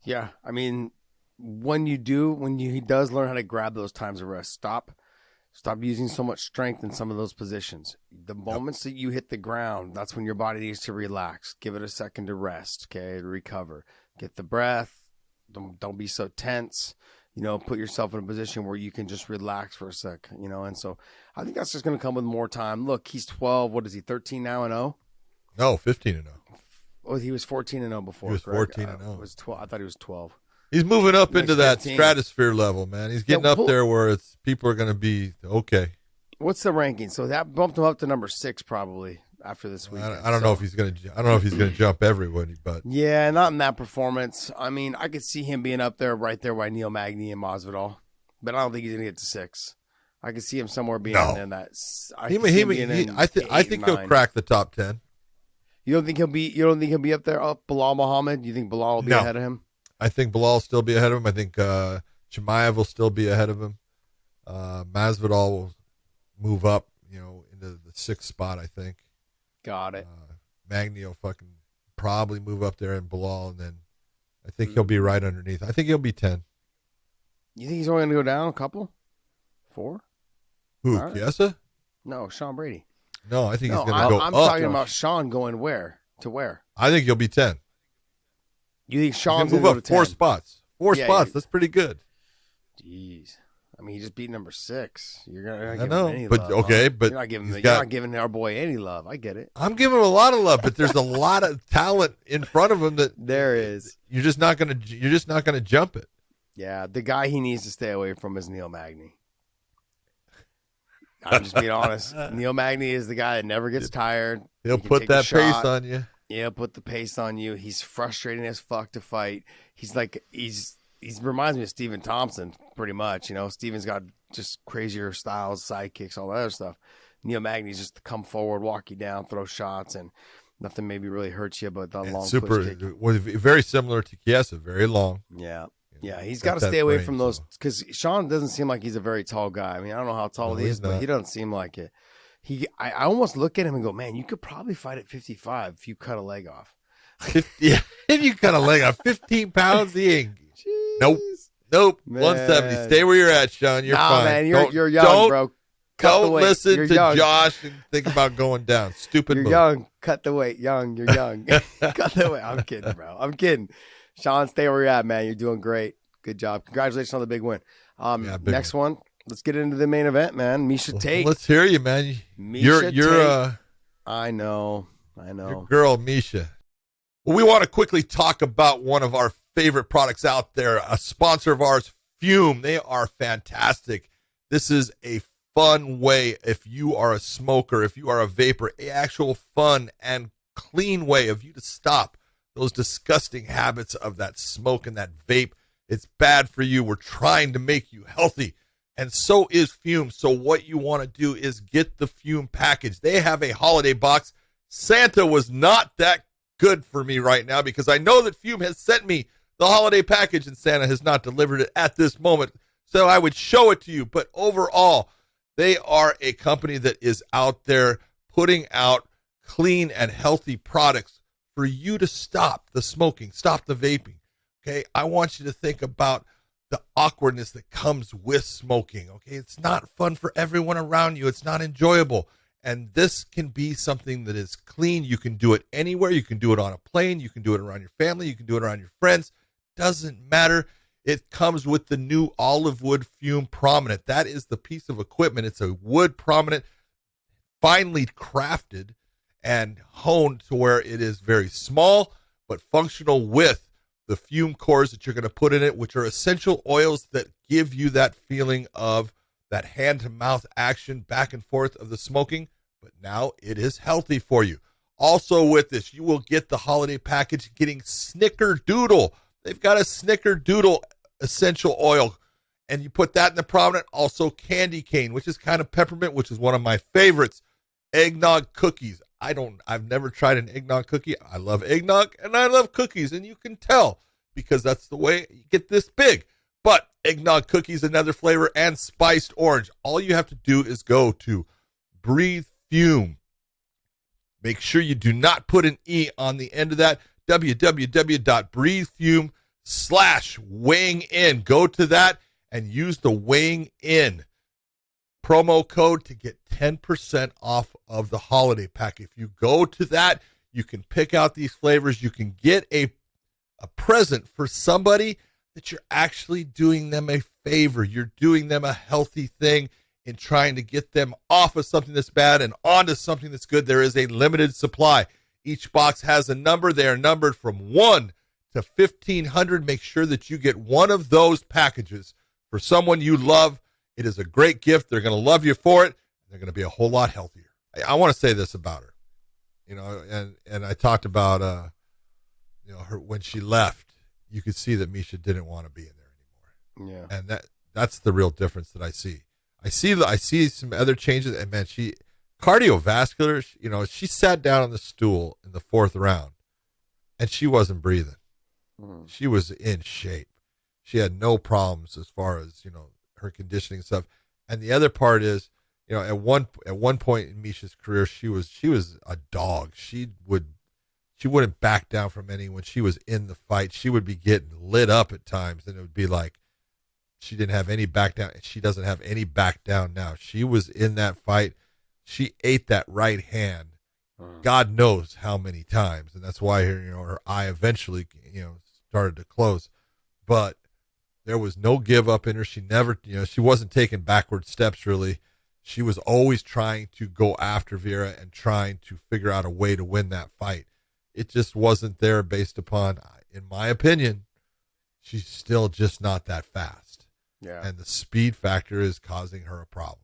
Yeah. I mean, when he does learn how to grab those times of rest, stop using so much strength in some of those positions. The moments that you hit the ground, that's when your body needs to relax. Give it a second to rest, okay, to recover. Get the breath. Don't be so tense. put yourself in a position where you can just relax for a sec, and so I think that's just going to come with more time. Look, he's 12. What is he, 13 now and 0? No, 15 and 0. Oh, he was 14 and 0 before. He was correct? 14 and 0. Was 12. I thought he was 12. He's moving up Next into that 15. stratosphere level, man. He's getting up there where people are going to be okay. What's the ranking? So that bumped him up to number 6 probably after this week. I don't know if he's going to. I don't know if he's going to jump everybody, but yeah, not in that performance. I mean, I could see him being up there, right there by Neil Magny and Masvidal, but I don't think he's going to get to 6. I could see him somewhere being in that. I think he'll crack the top 10. You don't think he'll be? You don't think he'll be up there? Up Bilal Muhammad? You think Bilal will be ahead of him? I think Bilal will still be ahead of him. I think Chimaev will still be ahead of him. Masvidal will move up, into the 6th spot, I think. Got it. Magny will fucking probably move up there, and Bilal, and then I think he'll be right underneath. I think he'll be 10. You think he's only going to go down a couple? 4? Who, right. Chiesa? No, Sean Brady. No, I think he's going to go up. I'm talking about Sean going where? To where? I think he'll be 10. You think Sean's going to move up 4 spots? 4 spots. That's pretty good. Jeez. I mean, he just beat number 6. You're not I giving know, him any but love. okay, but you're not giving our boy any love. I get it. I'm giving him a lot of love, but there's a lot of talent in front of him that there is. You're just not gonna jump it. Yeah, the guy he needs to stay away from is Neil Magny. I'm just being honest. Neil Magny is the guy that never gets tired. He'll put that pace on you. Yeah, put the pace on you. He's frustrating as fuck to fight. He's like he reminds me of Stephen Thompson pretty much. Stephen's got just crazier styles, sidekicks, all that other stuff. Neil Magny's just to come forward, walk you down, throw shots, and nothing maybe really hurts you but the long push kick. Very similar to Chiesa, very long. Yeah. Yeah, he's got to stay away from those because Sean doesn't seem like he's a very tall guy. I mean, I don't know how tall he is, but he doesn't seem like it. I almost look at him and go, man, you could probably fight at 55 if you cut a leg off. Yeah, if you cut a leg off, 15 pounds, he ain't. Nope. Man. 170. Stay where you're at, Sean. You're fine. Man, you're young, bro. Don't listen to Josh and think about going down. Stupid You're move. Young. Cut the weight. Young. You're young. Cut the weight. I'm kidding, bro. I'm kidding. Sean, stay where you're at, man. You're doing great. Good job. Congratulations on the big win. Next one. Let's get into the main event, man. Miesha Tate. Let's hear you, man. You're Tate. I know. Your girl, Miesha. Well, we want to quickly talk about one of our favorite products out there, a sponsor of ours, Fume. They are fantastic. This is a fun way, if you are a smoker, if you are a vapor, a actual fun and clean way of you to stop those disgusting habits of that smoke and that vape. It's bad for you. We're trying to make you healthy. And so is Fume. So what you want to do is get the Fume package. They have a holiday box. Santa was not that good for me right now because I know that Fume has sent me the holiday package and Santa has not delivered it at this moment. So I would show it to you. But overall, they are a company that is out there putting out clean and healthy products for you to stop the smoking, stop the vaping. Okay, I want you to think about the awkwardness that comes with smoking. Okay, it's not fun for everyone around you. It's not enjoyable. And this can be something that is clean. You can do it anywhere. You can do it on a plane. You can do it around your family. You can do it around your friends. Doesn't matter. It comes with the new olive wood Fume Prominent. That is the piece of equipment. It's a wood prominent, finely crafted and honed to where it is very small but functional with the fume cores that you're going to put in it, which are essential oils that give you that feeling of that hand-to-mouth action back and forth of the smoking, but now it is healthy for you. Also with this, you will get the holiday package getting Snickerdoodle. They've got a Snickerdoodle essential oil, and you put that in the prominent. Also candy cane, which is kind of peppermint, which is one of my favorites. Eggnog cookies. I've never tried an eggnog cookie. I love eggnog and I love cookies, and you can tell because that's the way you get this big. But eggnog cookies, another flavor, and spiced orange. All you have to do is go to Breathe Fume. Make sure you do not put an E on the end of that. www.breathefume.com/weighing in. Go to that and use the weighing in promo code to get 10% off of the holiday pack. If you go to that, you can pick out these flavors. You can get a present for somebody that you're actually doing them a favor. You're doing them a healthy thing in trying to get them off of something that's bad and onto something that's good. There is a limited supply. Each box has a number. They are numbered from 1 to 1,500. Make sure that you get one of those packages for someone you love. It is a great gift. They're going to love you for it. They're going to be a whole lot healthier. I want to say this about her, and I talked about, her when she left. You could see that Miesha didn't want to be in there anymore. Yeah. And that's the real difference that I see. I see some other changes, and man, she cardiovascular, she sat down on the stool in the 4th round and she wasn't breathing. She was in shape. She had no problems as far as, her conditioning stuff. And the other part is, at one point in Miesha's career, she was a dog. She wouldn't back down from anyone. When she was in the fight, she would be getting lit up at times, and it would be like she didn't have any back down. She doesn't have any back down now. She was in that fight. She ate that right hand, God knows how many times, and that's why her eye eventually started to close. But there was no give up in her. She never, she wasn't taking backward steps really. She was always trying to go after Vieira and trying to figure out a way to win that fight. It just wasn't there based upon, in my opinion, she's still just not that fast. Yeah. And the speed factor is causing her a problem.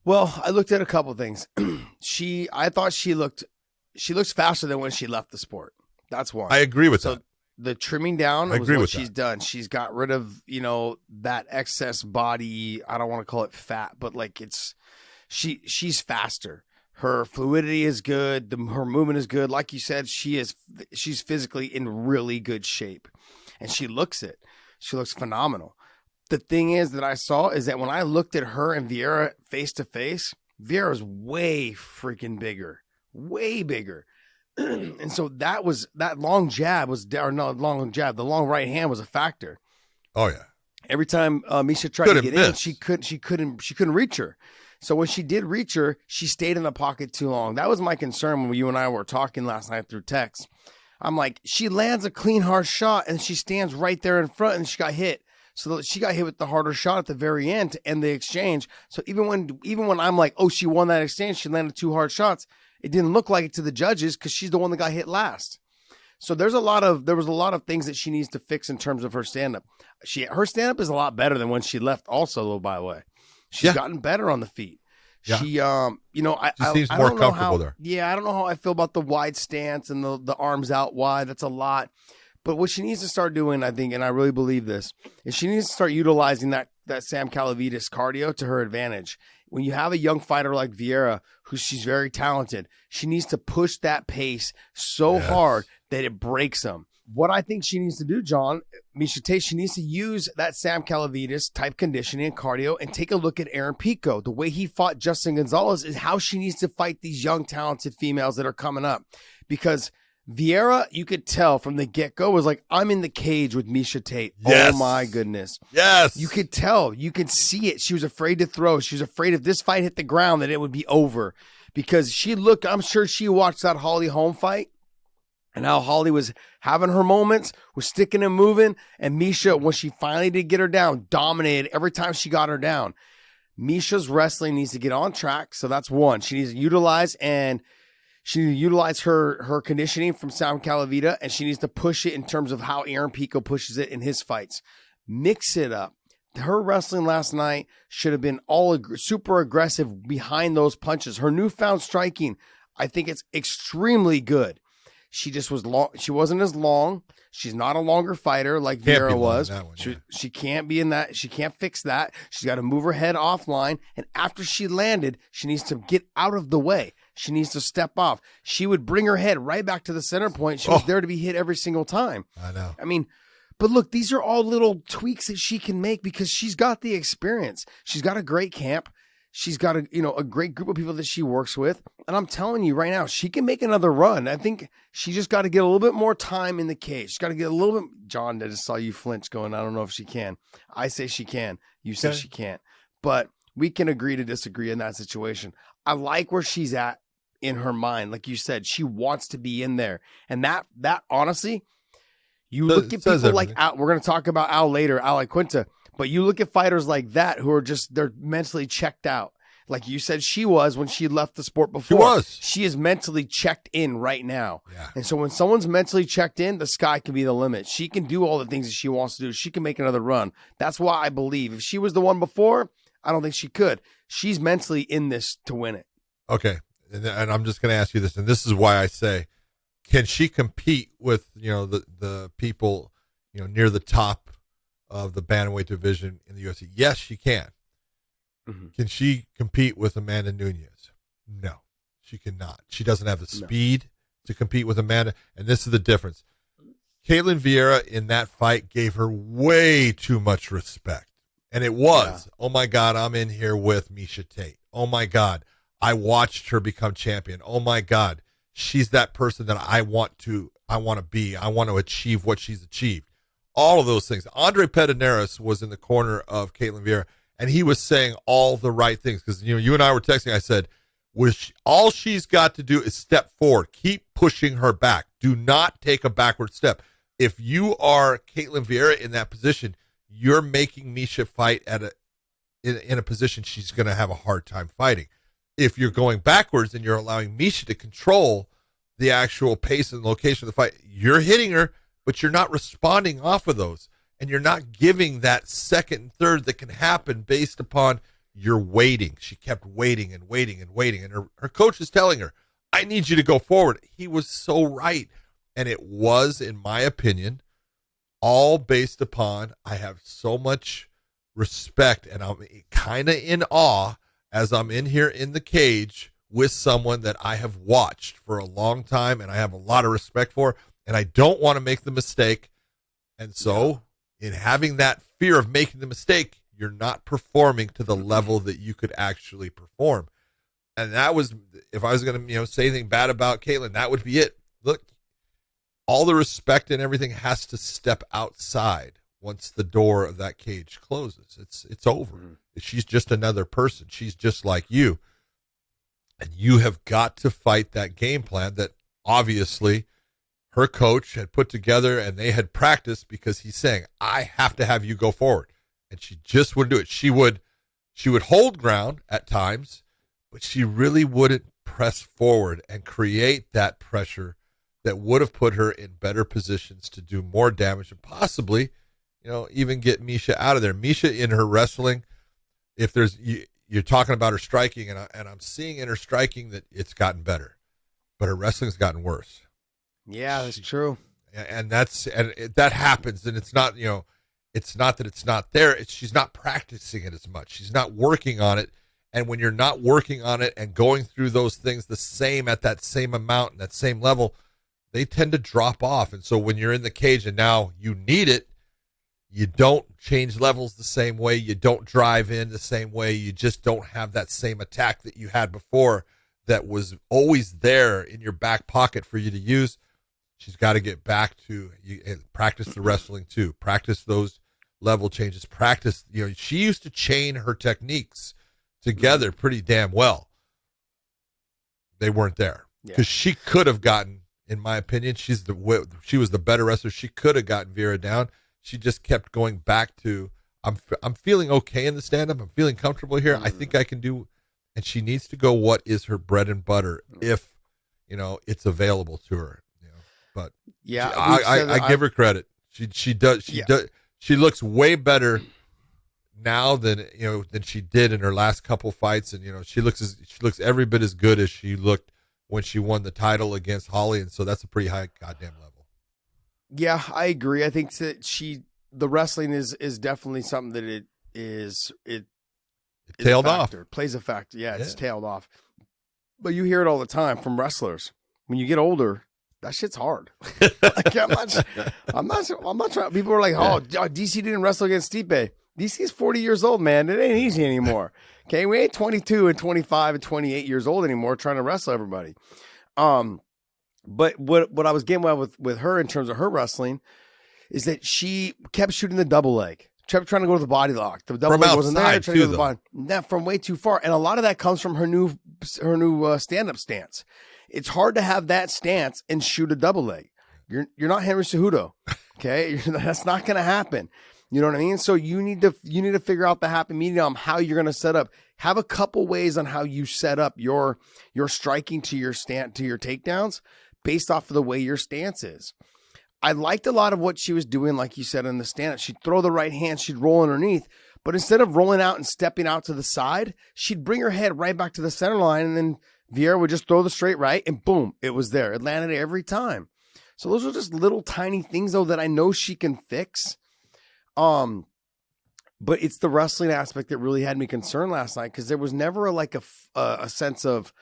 Well, I looked at a couple things. I thought she looks faster than when she left the sport. That's one. I agree with that. The trimming down I was agree what with she's that. done. She's got rid of, that excess body. I don't want to call it fat, but like she's faster. Her fluidity is good. Her movement is good. Like you said, she's physically in really good shape, and she looks it. She looks phenomenal. The thing is that I saw is that when I looked at her and Vieira face to face, Vieira's way freaking bigger, way bigger. And so that long jab the long right hand was a factor. Oh yeah. Every time Miesha tried to get in, she couldn't reach her. So when she did reach her, she stayed in the pocket too long. That was my concern when you and I were talking last night through text. I'm like, she lands a clean, hard shot, and she stands right there in front, and she got hit. So she got hit with the harder shot at the very end to end the exchange. So even when I'm like, oh, she won that exchange, she landed 2 hard shots, it didn't look like it to the judges because she's the one that got hit last. So there was a lot of things that she needs to fix in terms of her stand-up. Her stand-up is a lot better than when she left also, though, by the way. She's gotten better on the feet. Yeah. She, she seems more comfortable there. Yeah, I don't know how I feel about the wide stance and the arms out wide. That's a lot. But what she needs to start doing, I think, and I really believe this, is she needs to start utilizing that Sam Calavitas cardio to her advantage. When you have a young fighter like Vieira, she's very talented, she needs to push that pace so hard that it breaks them. What I think she needs to do, John, Miesha Tate, she needs to use that Sam Calavitas type conditioning and cardio and take a look at Aaron Pico. The way he fought Justin Gonzalez is how she needs to fight these young, talented females that are coming up. Because Vieira, you could tell from the get-go, was like, I'm in the cage with Miesha Tate. Yes. Oh, my goodness. Yes. You could tell. You could see it. She was afraid to throw. She was afraid if this fight hit the ground that it would be over. Because I'm sure she watched that Holly Holm fight and how Holly was having her moments, was sticking and moving, and Miesha, when she finally did get her down, dominated every time she got her down. Miesha's wrestling needs to get on track, so that's one. She needs to utilize her conditioning from Sam Calavita, and she needs to push it in terms of how Aaron Pico pushes it in his fights. Mix it up. Her wrestling last night should have been super aggressive behind those punches. Her newfound striking, I think it's extremely good. She just was long. She wasn't as long. She's not a longer fighter like Vieira was. She can't be in that. She can't fix that. She's got to move her head offline. And after she landed, she needs to get out of the way. She needs to step off. She would bring her head right back to the center point. She was there to be hit every single time. I know. I mean, but look, these are all little tweaks that she can make because she's got the experience. She's got a great camp. She's got a great group of people that she works with. And I'm telling you right now, she can make another run. I think she just got to get a little bit more time in the cage. She's got to get a little bit. John, I just saw you flinch going, I don't know if she can. I say she can. You say she can't. But we can agree to disagree in that situation. I like where she's at in her mind. Like you said, she wants to be in there. And that honestly, You look at people like everything. Al, we're going to talk about Al later, Al Quinta, but you look at fighters like that who are they're mentally checked out. Like you said, she was when she left the sport before. She is mentally checked in right now. Yeah. And so when someone's mentally checked in, the sky can be the limit. She can do all the things that she wants to do. She can make another run. That's why I believe if she was the one before, I don't think she could. She's mentally in this to win it. Okay. And I'm just going to ask you this, and this is why I say, can she compete with, the people, near the top of the bantamweight division in the UFC? Yes, she can. Mm-hmm. Can she compete with Amanda Nunes? No, she cannot. She doesn't have the speed to compete with Amanda, and this is the difference. Ketlen Vieira in that fight gave her way too much respect, and it was, oh my God, I'm in here with Miesha Tate. Oh my God, I watched her become champion. Oh my God, she's that person that I want to be. I want to achieve what she's achieved. All of those things. Andre Pederneiras was in the corner of Ketlen Vieira, and he was saying all the right things because, you and I were texting. I said, all she's got to do is step forward. Keep pushing her back. Do not take a backward step. If you are Ketlen Vieira in that position, you're making Miesha fight in a position she's going to have a hard time fighting. If you're going backwards and you're allowing Miesha to control the actual pace and location of the fight, you're hitting her, but you're not responding off of those. And you're not giving that second and third that can happen based upon your waiting. She kept waiting and waiting and waiting. And her coach is telling her, I need you to go forward. He was so right. And it was, in my opinion, all based upon I have so much respect and I'm kind of in awe as I'm in here in the cage with someone that I have watched for a long time and I have a lot of respect for. And I don't want to make the mistake. And so in having that fear of making the mistake, you're not performing to the level that you could actually perform. And that was, if I was going to, say anything bad about Ketlen, that would be it. Look, all the respect and everything has to step outside once the door of that cage closes. It's over. Mm-hmm. She's just another person. She's just like you. And you have got to fight that game plan that obviously her coach had put together and they had practiced because he's saying, I have to have you go forward. And she just wouldn't do it. She would hold ground at times, but she really wouldn't press forward and create that pressure that would have put her in better positions to do more damage and possibly, even get Miesha out of there. Miesha in her wrestling, if there's, you're talking about her striking and I'm seeing in her striking that it's gotten better, but her wrestling's gotten worse. Yeah, that's true. And that happens. And it's not, it's not that it's not there. She's not practicing it as much. She's not working on it. And when you're not working on it and going through those things the same at that same amount and that same level, they tend to drop off. And so when you're in the cage and now you need it, you don't change levels the same way. You don't drive in the same way. You just don't have that same attack that you had before that was always there in your back pocket for you to use. She's got to get back to practice the wrestling too. Practice those level changes. Practice, she used to chain her techniques together pretty damn well. They weren't there because she could have gotten, in my opinion, she was the better wrestler. She could have gotten Vieira down. She just kept going back to, I'm feeling okay in the stand-up. I'm feeling comfortable here. I think I can do, and she needs to go what is her bread and butter if, it's available to her. But yeah, I give her credit. She does. She looks way better now than she did in her last couple fights, and she looks every bit as good as she looked when she won the title against Holly, and so that's a pretty high goddamn level. Yeah, I agree. I think that the wrestling is definitely something that it tailed off. Plays a factor. Yeah, it's tailed off. But you hear it all the time from wrestlers. When you get older, that shit's hard. Like, I'm not trying. People are like, oh, DC didn't wrestle against Stipe. DC's 40 years old, man. It ain't easy anymore. Okay, we ain't 22 and 25 and 28 years old anymore trying to wrestle everybody. But what I was getting with her in terms of her wrestling is that she kept shooting the double leg. Kept trying to go to the body lock. The double leg wasn't there. Trying to go to the body. That from way too far. And a lot of that comes from her new stand-up stance. It's hard to have that stance and shoot a double leg. You're not Henry Cejudo. Okay, that's not going to happen. You know what I mean? So you need to figure out the happy medium, how you're going to set up. Have a couple ways on how you set up your striking to your takedowns based off of the way your stance is. I liked a lot of what she was doing, like you said, in the stand-up. She'd throw the right hand, she'd roll underneath, but instead of rolling out and stepping out to the side, she'd bring her head right back to the center line, and then Vieira would just throw the straight right, and boom, it was there. It landed every time. So those are just little tiny things, though, that I know she can fix. But it's the wrestling aspect that really had me concerned last night, because there was never a sense of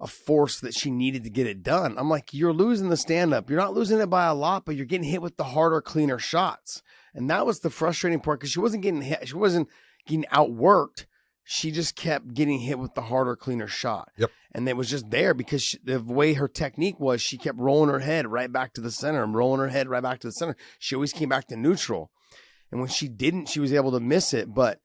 a force that she needed to get it done. I'm like, you're losing the stand-up. You're not losing it by a lot, but you're getting hit with the harder, cleaner shots. And that was the frustrating part, because she wasn't getting hit. She wasn't getting outworked. She just kept getting hit with the harder, cleaner shot. Yep. And it was just there because the way her technique was, she kept rolling her head right back to the center and rolling her head right back to the center. She always came back to neutral. And when she didn't, she was able to miss it. But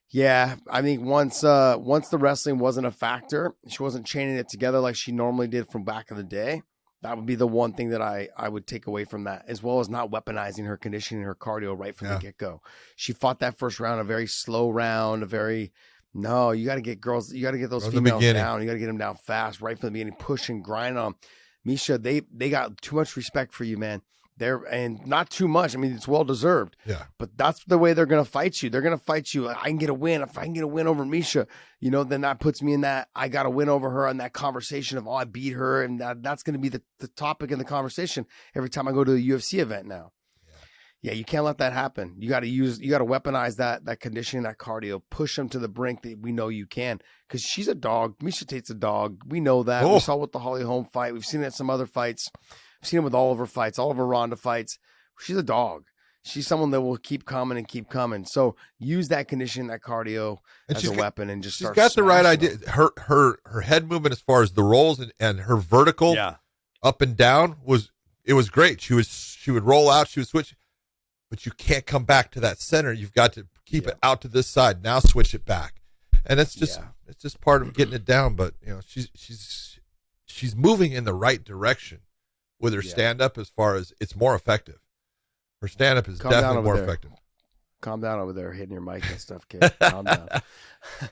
yeah, I think once the wrestling wasn't a factor, she wasn't chaining it together like she normally did from back in the day. That would be the one thing that I would take away from that, as well as not weaponizing her conditioning, her cardio right from the get-go. She fought that first round, a very slow round, you got to get girls, you got to get those females down. You got to get them down fast right from the beginning, push and grind on them. Miesha, they got too much respect for you, man. And not too much. I mean, it's well deserved. Yeah. But that's the way they're going to fight you. They're going to fight you. I can get a win. If I can get a win over Miesha, then that puts me in that I got a win over her on that conversation of, I beat her. And that's going to be the topic in the conversation every time I go to a UFC event now. Yeah, you can't let that happen. You got to weaponize that conditioning, that cardio, push them to the brink that we know you can. Because she's a dog. Miesha Tate's a dog. We know that. Oh. We saw it with the Holly Holm fight. We've seen it at some other fights. I've seen it with all of her fights, all of her Ronda fights. She's a dog. She's someone that will keep coming and keep coming. So use that conditioning, that cardio as a weapon, and just start. She's got the right idea. Her head movement as far as the rolls and her vertical up and down was great. She would roll out, she would switch, but you can't come back to that center. You've got to keep it out to this side. Now switch it back, and it's just part of getting it down. But she's moving in the right direction with her stand-up as far as it's more effective. Her stand-up is definitely more effective. Calm down over there, hitting your mic and stuff, kid. Calm down.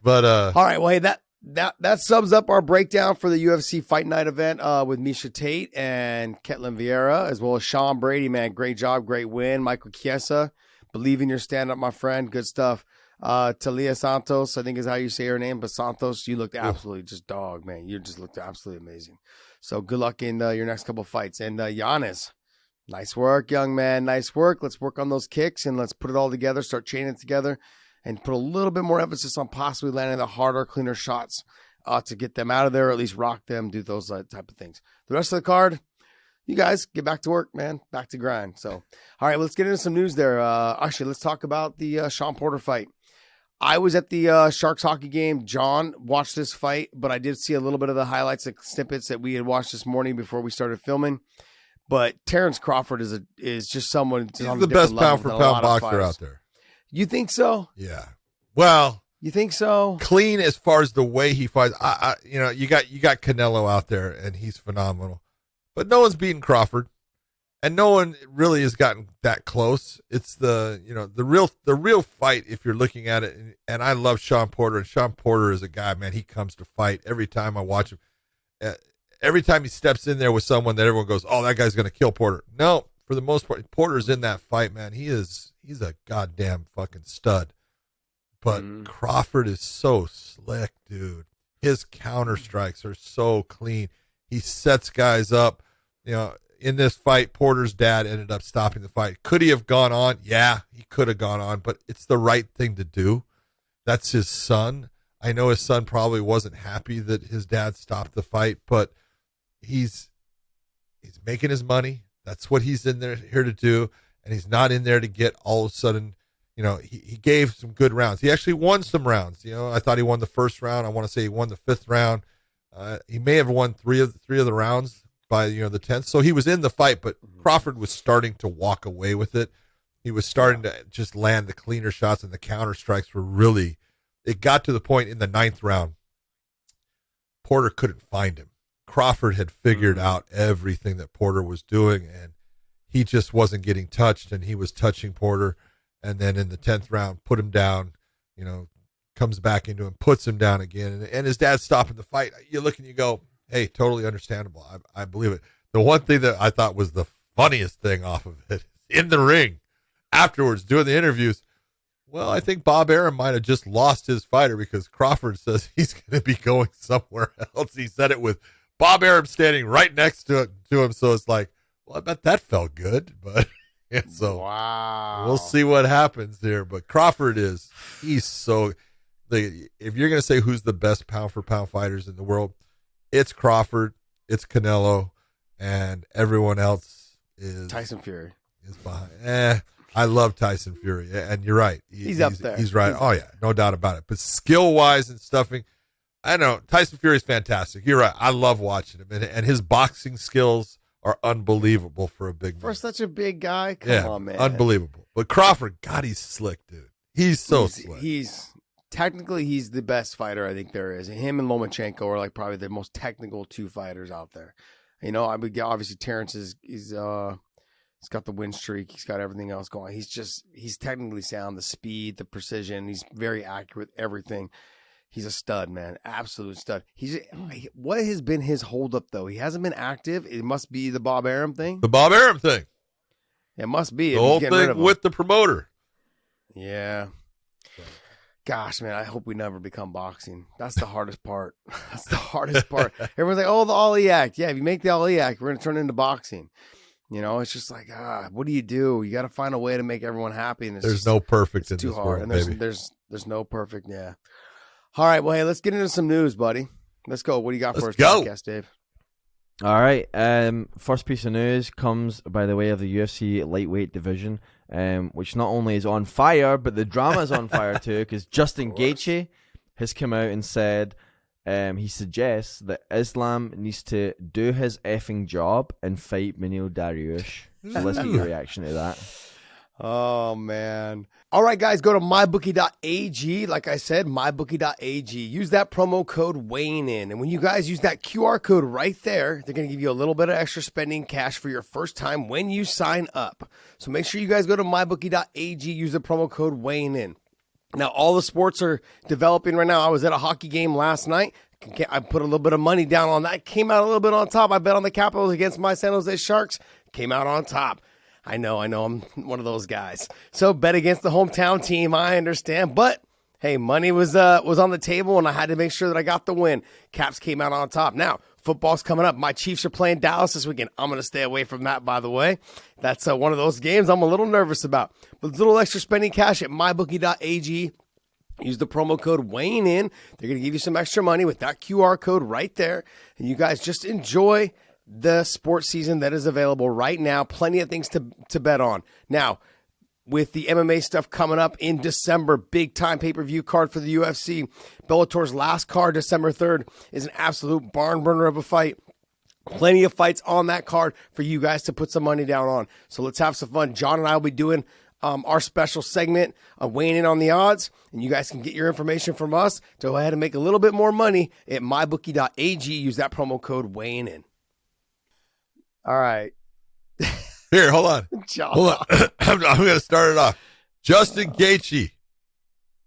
But all right, well, hey, that sums up our breakdown for the UFC Fight Night event with Miesha Tate and Ketlen Vieira, as well as Sean Brady, man. Great job, great win. Michael Chiesa, believe in your stand-up, my friend. Good stuff. Talia Santos, I think is how you say her name, but Santos, you looked absolutely just dog, man. You just looked absolutely amazing. So good luck in your next couple fights. And Giannis, nice work, young man. Nice work. Let's work on those kicks and let's put it all together, start chaining it together, and put a little bit more emphasis on possibly landing the harder, cleaner shots to get them out of there, or at least rock them, do those type of things. The rest of the card, you guys get back to work, man. Back to grind. So, all right, let's get into some news there. Actually, let's talk about the Sean Porter fight. I was at the Sharks hockey game. John watched this fight, but I did see a little bit of the highlights and snippets that we had watched this morning before we started filming. But Terence Crawford is just someone. He's the best pound-for-pound boxer out there. You think so? Yeah. Well, you think so? Clean as far as the way he fights. You got Canelo out there, and he's phenomenal. But no one's beaten Crawford. And no one really has gotten that close. It's the real fight if you're looking at it. And I love Sean Porter. And Sean Porter is a guy, man, he comes to fight every time I watch him. Every time he steps in there with someone that everyone goes, oh, that guy's going to kill Porter. No, for the most part, Porter's in that fight, man. He's a goddamn fucking stud. But Crawford is so slick, dude. His counter strikes are so clean. He sets guys up, In this fight, Porter's dad ended up stopping the fight. Could he have gone on? Yeah, he could have gone on, but it's the right thing to do. That's his son. I know his son probably wasn't happy that his dad stopped the fight, but he's making his money. That's what he's here to do, and he's not in there to get all of a sudden, he gave some good rounds. He actually won some rounds. I thought he won the first round. I want to say he won the fifth round. He may have won three of the rounds by the 10th. So he was in the fight, but Crawford was starting to walk away with it. He was starting to just land the cleaner shots, and the counter strikes were really, it got to the point in the 9th round, Porter couldn't find him. Crawford had figured out everything that Porter was doing, and he just wasn't getting touched, and he was touching Porter. And then in the 10th round, put him down, comes back into him, puts him down again. And his dad's stopping the fight. You look and you go, hey, totally understandable. I believe it. The one thing that I thought was the funniest thing off of it, in the ring, afterwards, doing the interviews, well, I think Bob Arum might have just lost his fighter because Crawford says he's going to be going somewhere else. He said it with Bob Arum standing right next to him. So it's like, well, I bet that felt good. But so wow, we'll see what happens here. But Crawford he's so, if you're going to say who's the best pound for pound fighters in the world, it's Crawford, it's Canelo, and everyone else is Tyson Fury is behind. I love Tyson Fury, and you're right. He's up there. He's right. Oh yeah, no doubt about it. But skill wise and stuffing, I know Tyson Fury is fantastic. You're right. I love watching him, and his boxing skills are unbelievable for a big man. For such a big guy, come on, man, unbelievable. But Crawford, God, he's slick, dude. He's slick. He's the best fighter I think there is. Him and Lomachenko are like probably the most technical two fighters out there. Obviously Terrence he's got the win streak. He's got everything else going. He's technically sound, the speed, the precision. He's very accurate, everything. He's a stud, man. Absolute stud. What has been his holdup, though? He hasn't been active. It must be the Bob Arum thing. The Bob Arum thing. It must be. The whole thing with the promoter. Yeah. Gosh, man, I hope we never become boxing. That's the hardest part. That's the hardest part. Everyone's like, oh, the Ali Act. Yeah, if you make the Ali Act, we're going to turn it into boxing. It's just like, what do? You got to find a way to make everyone happy. And there's no perfect in too this hard. world, And there's no perfect. Yeah. All right. Well, hey, let's get into some news, buddy. Let's go. What do you got for us, podcast, Dave? All right. First piece of news comes by the way of the UFC lightweight division, which not only is on fire, but the drama is on fire too, because Justin Gaethje has come out and said he suggests that Islam needs to do his effing job and fight Beneil Dariush. So let's get your reaction to that. Oh, man. All right, guys, go to mybookie.ag. Like I said, mybookie.ag. Use that promo code weighing in. And when you guys use that QR code right there, they're going to give you a little bit of extra spending cash for your first time when you sign up. So make sure you guys go to mybookie.ag. Use the promo code weighing in. Now, all the sports are developing right now. I was at a hockey game last night. I put a little bit of money down on that. Came out a little bit on top. I bet on the Capitals against my San Jose Sharks. Came out on top. I know. I'm one of those guys. So bet against the hometown team. I understand. But, hey, money was on the table, and I had to make sure that I got the win. Caps came out on top. Now, football's coming up. My Chiefs are playing Dallas this weekend. I'm going to stay away from that, by the way. That's one of those games I'm a little nervous about. But there's a little extra spending cash at mybookie.ag. Use the promo code weighing in. They're going to give you some extra money with that QR code right there. And you guys just enjoy the sports season that is available right now. Plenty of things to bet on. Now, with the MMA stuff coming up in December, big time pay-per-view card for the UFC. Bellator's last card, December 3rd, is an absolute barn burner of a fight. Plenty of fights on that card for you guys to put some money down on. So let's have some fun. John and I will be doing our special segment of weighing in on the odds, and you guys can get your information from us to go ahead and make a little bit more money at mybookie.ag. Use that promo code weighing in. All right. Here, hold on. Hold on. I'm going to start it off. Justin Gaethje.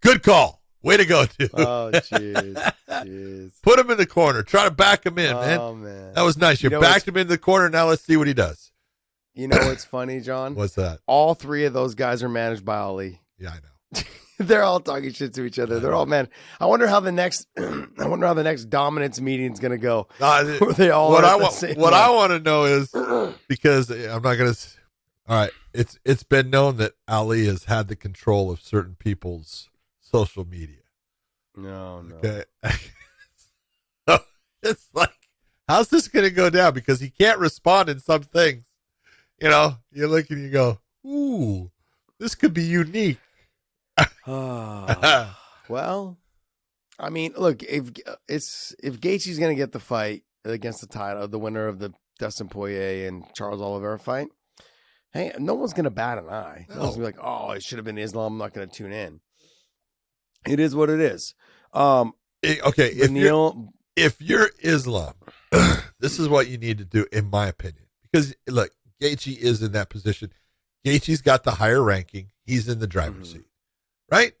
Good call. Way to go, dude. Oh, jeez. Put him in the corner. Try to back him in, man. Oh, man. That was nice. You backed him in the corner. Now let's see what he does. You know what's funny, John? What's that? All three of those guys are managed by Ali. Yeah, I know. They're all talking shit to each other. They're all, man. I wonder how the next dominance meeting is gonna go. Where they all what I want to know is, because I'm not gonna. All right, it's been known that Ali has had the control of certain people's social media. No. Okay. So it's like, how's this gonna go down? Because he can't respond in some things. You look and you go, ooh, this could be unique. Well, I mean, look, if Gaethje's going to get the fight against the title, the winner of the Dustin Poirier and Charles Oliveira fight, hey, no one's going to bat an eye. No one's going to be like, oh, it should have been Islam. I'm not going to tune in. It is what it is. Okay, if you're Islam, this is what you need to do, in my opinion. Because, look, Gaethje is in that position. Gaethje's got the higher ranking. He's in the driver's seat, right?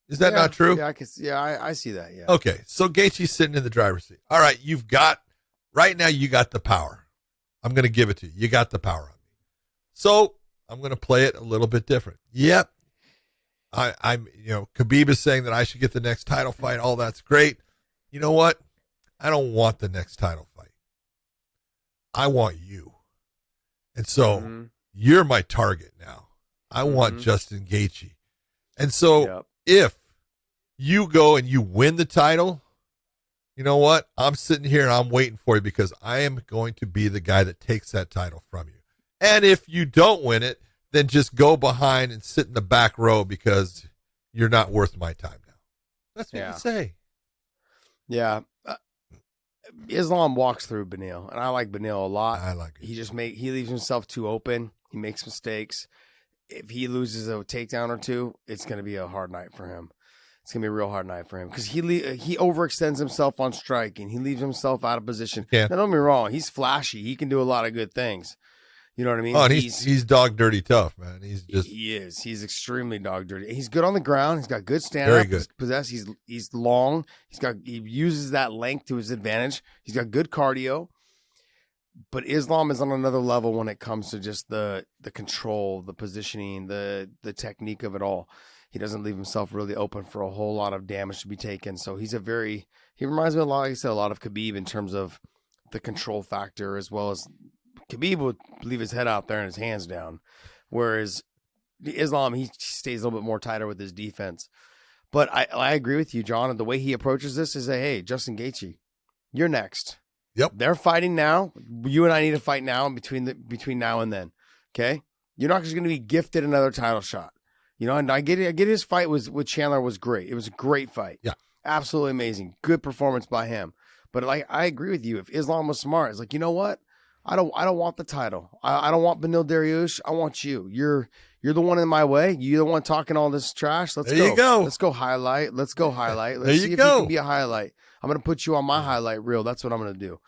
Is that not true? Yeah, I see that. Yeah. Okay, so Gaethje's sitting in the driver's seat. All right, right now you got the power. I'm going to give it to you. You got the power on me. So I'm going to play it a little bit different. Yep. Khabib is saying that I should get the next title fight. All that's great. You know what? I don't want the next title fight. I want you. And so you're my target now. I want Justin Gaethje. And so if you go and you win the title, you know what? I'm sitting here and I'm waiting for you because I am going to be the guy that takes that title from you. And if you don't win it, then just go behind and sit in the back row because you're not worth my time now. That's what you say. Yeah. Islam walks through Beneil, and I like Beneil a lot. I like it. He leaves himself too open. He makes mistakes. If he loses a takedown or two, it's going to be a hard night for him. It's going to be a real hard night for him because he overextends himself on striking. He leaves himself out of position. Yeah. Now, don't get me wrong. He's flashy. He can do a lot of good things. You know what I mean? Oh, and he's dog dirty tough, man. He is. He's extremely dog dirty. He's good on the ground. He's got good stand Very up. good. He's long. He uses that length to his advantage. He's got good cardio. But Islam is on another level when it comes to just the control, the positioning, the technique of it all. He doesn't leave himself really open for a whole lot of damage to be taken. So he reminds me a lot, like I said, a lot of Khabib in terms of the control factor, as well as Khabib would leave his head out there and his hands down. Whereas Islam, he stays a little bit more tighter with his defense. But I agree with you, John. And the way he approaches this is hey, Justin Gaethje, you're next. Yep. They're fighting now. You and I need to fight now between now and then. Okay? You're not just going to be gifted another title shot. You know, and I get it. His fight with Chandler was great. It was a great fight. Yeah. Absolutely amazing. Good performance by him. But I agree with you. If Islam was smart, it's like, you know what? I don't want the title. I don't want Beneil Dariush. I want you. You're the one in my way. You're the one talking all this trash. There you go. Let's go highlight. Let's see if you can be a highlight. I'm gonna put you on my highlight reel. That's what I'm gonna do.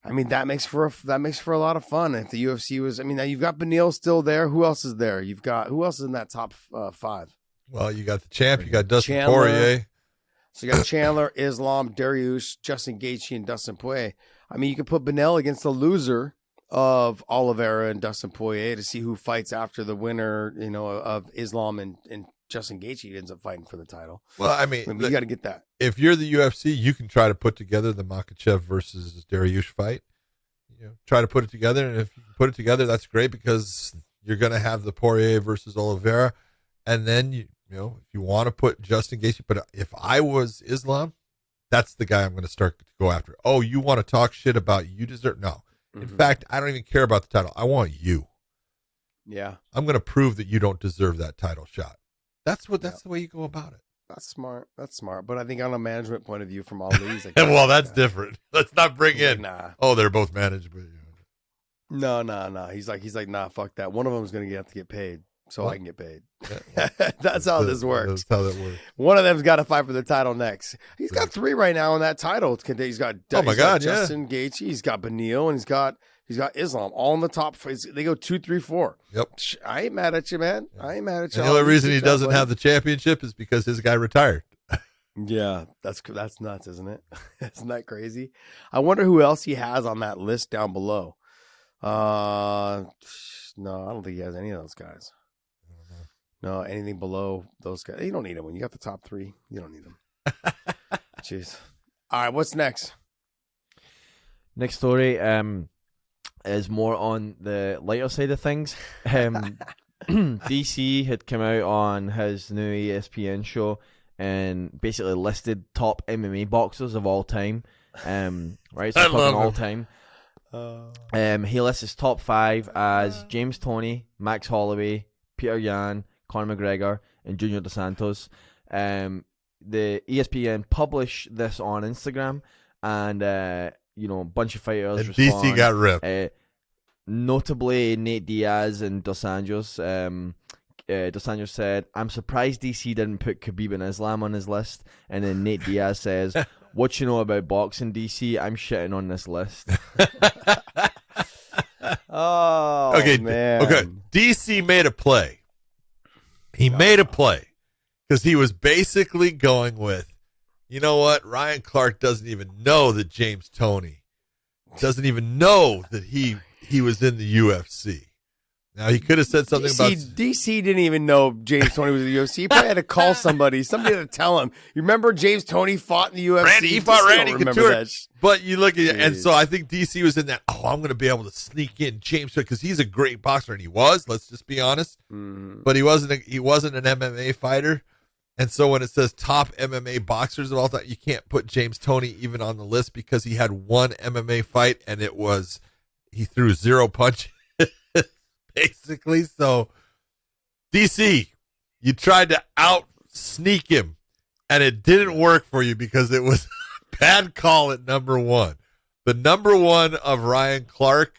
I mean, that makes for a lot of fun. If the UFC was, now you've got Beneil still there. Who else is there? Who else is in that top 5? Well, you got the champ. You got Dustin Poirier. So you got Chandler, Islam, Dariush, Justin Gaethje, and Dustin Poirier. You could put Beneil against the loser of Oliveira and Dustin Poirier to see who fights after the winner, of Islam and Justin Gaethje ends up fighting for the title. Well, you got to get that. If you're the UFC, you can try to put together the Makhachev versus Dariush fight. Try to put it together, and if you can put it together, that's great because you're going to have the Poirier versus Oliveira, and then if you want to put Justin Gaethje, but if I was Islam, that's the guy I'm going to start to go after. Oh, you want to talk shit about you deserve? No. In fact, I don't even care about the title. I want you. Yeah. I'm going to prove that you don't deserve that title shot. That's the way you go about it. That's smart. But I think on a management point of view from Ali's like, well, that's different. Let's not bring in. Nah. Oh, they're both managed, but No. He's like, nah, fuck that. One of them is going to have to get paid. So I can get paid. Yeah, that's how this works. That's how that works. One of them's got to fight for the title next. He's got 3 right now in that title. He's got Justin Gaethje, he's got Beneil, and he's got Islam all in the top. They go 2, 3, 4. Yep. I ain't mad at you, man. I ain't mad at you. And the only reason he doesn't have the championship is because his guy retired. Yeah, that's nuts, isn't it? Isn't that crazy? I wonder who else he has on that list down below. No, I don't think he has any of those guys. No, anything below those guys. You don't need them. When you got the top 3, you don't need them. Jeez. All right, what's next? Next story is more on the lighter side of things. DC had come out on his new ESPN show and basically listed top MMA boxers of all time. Right, so I love all time. He lists his top 5 as James Toney, Max Holloway, Peter Yan, Conor McGregor, and Junior Dos Santos. The ESPN published this on Instagram, and a bunch of fighters and respond. DC got ripped. Notably, Nate Diaz and Dos Anjos. Dos Anjos said, "I'm surprised DC didn't put Khabib and Islam on his list." And then Nate Diaz says, "What you know about boxing, DC? I'm shitting on this list." Oh, Okay, man. okay. DC made a play. He made a play because he was basically going with, you know what? Ryan Clark doesn't even know that James Toney doesn't even know that he was in the UFC. Now, he could have said something about... DC didn't even know James Toney was in the UFC. He probably had to call somebody to tell him. You remember James Toney fought in the UFC? He fought Randy Couture. That. But you look at it, and so I think DC was in that, I'm going to be able to sneak in James, because he's a great boxer, and he was, let's just be honest. But he wasn't an MMA fighter. And so when it says top MMA boxers of all time, you can't put James Toney even on the list because he had one MMA fight, and he threw 0 punches. Basically, so DC, you tried to out sneak him, and it didn't work for you because it was a bad call at number 1. The number 1 of Ryan Clark,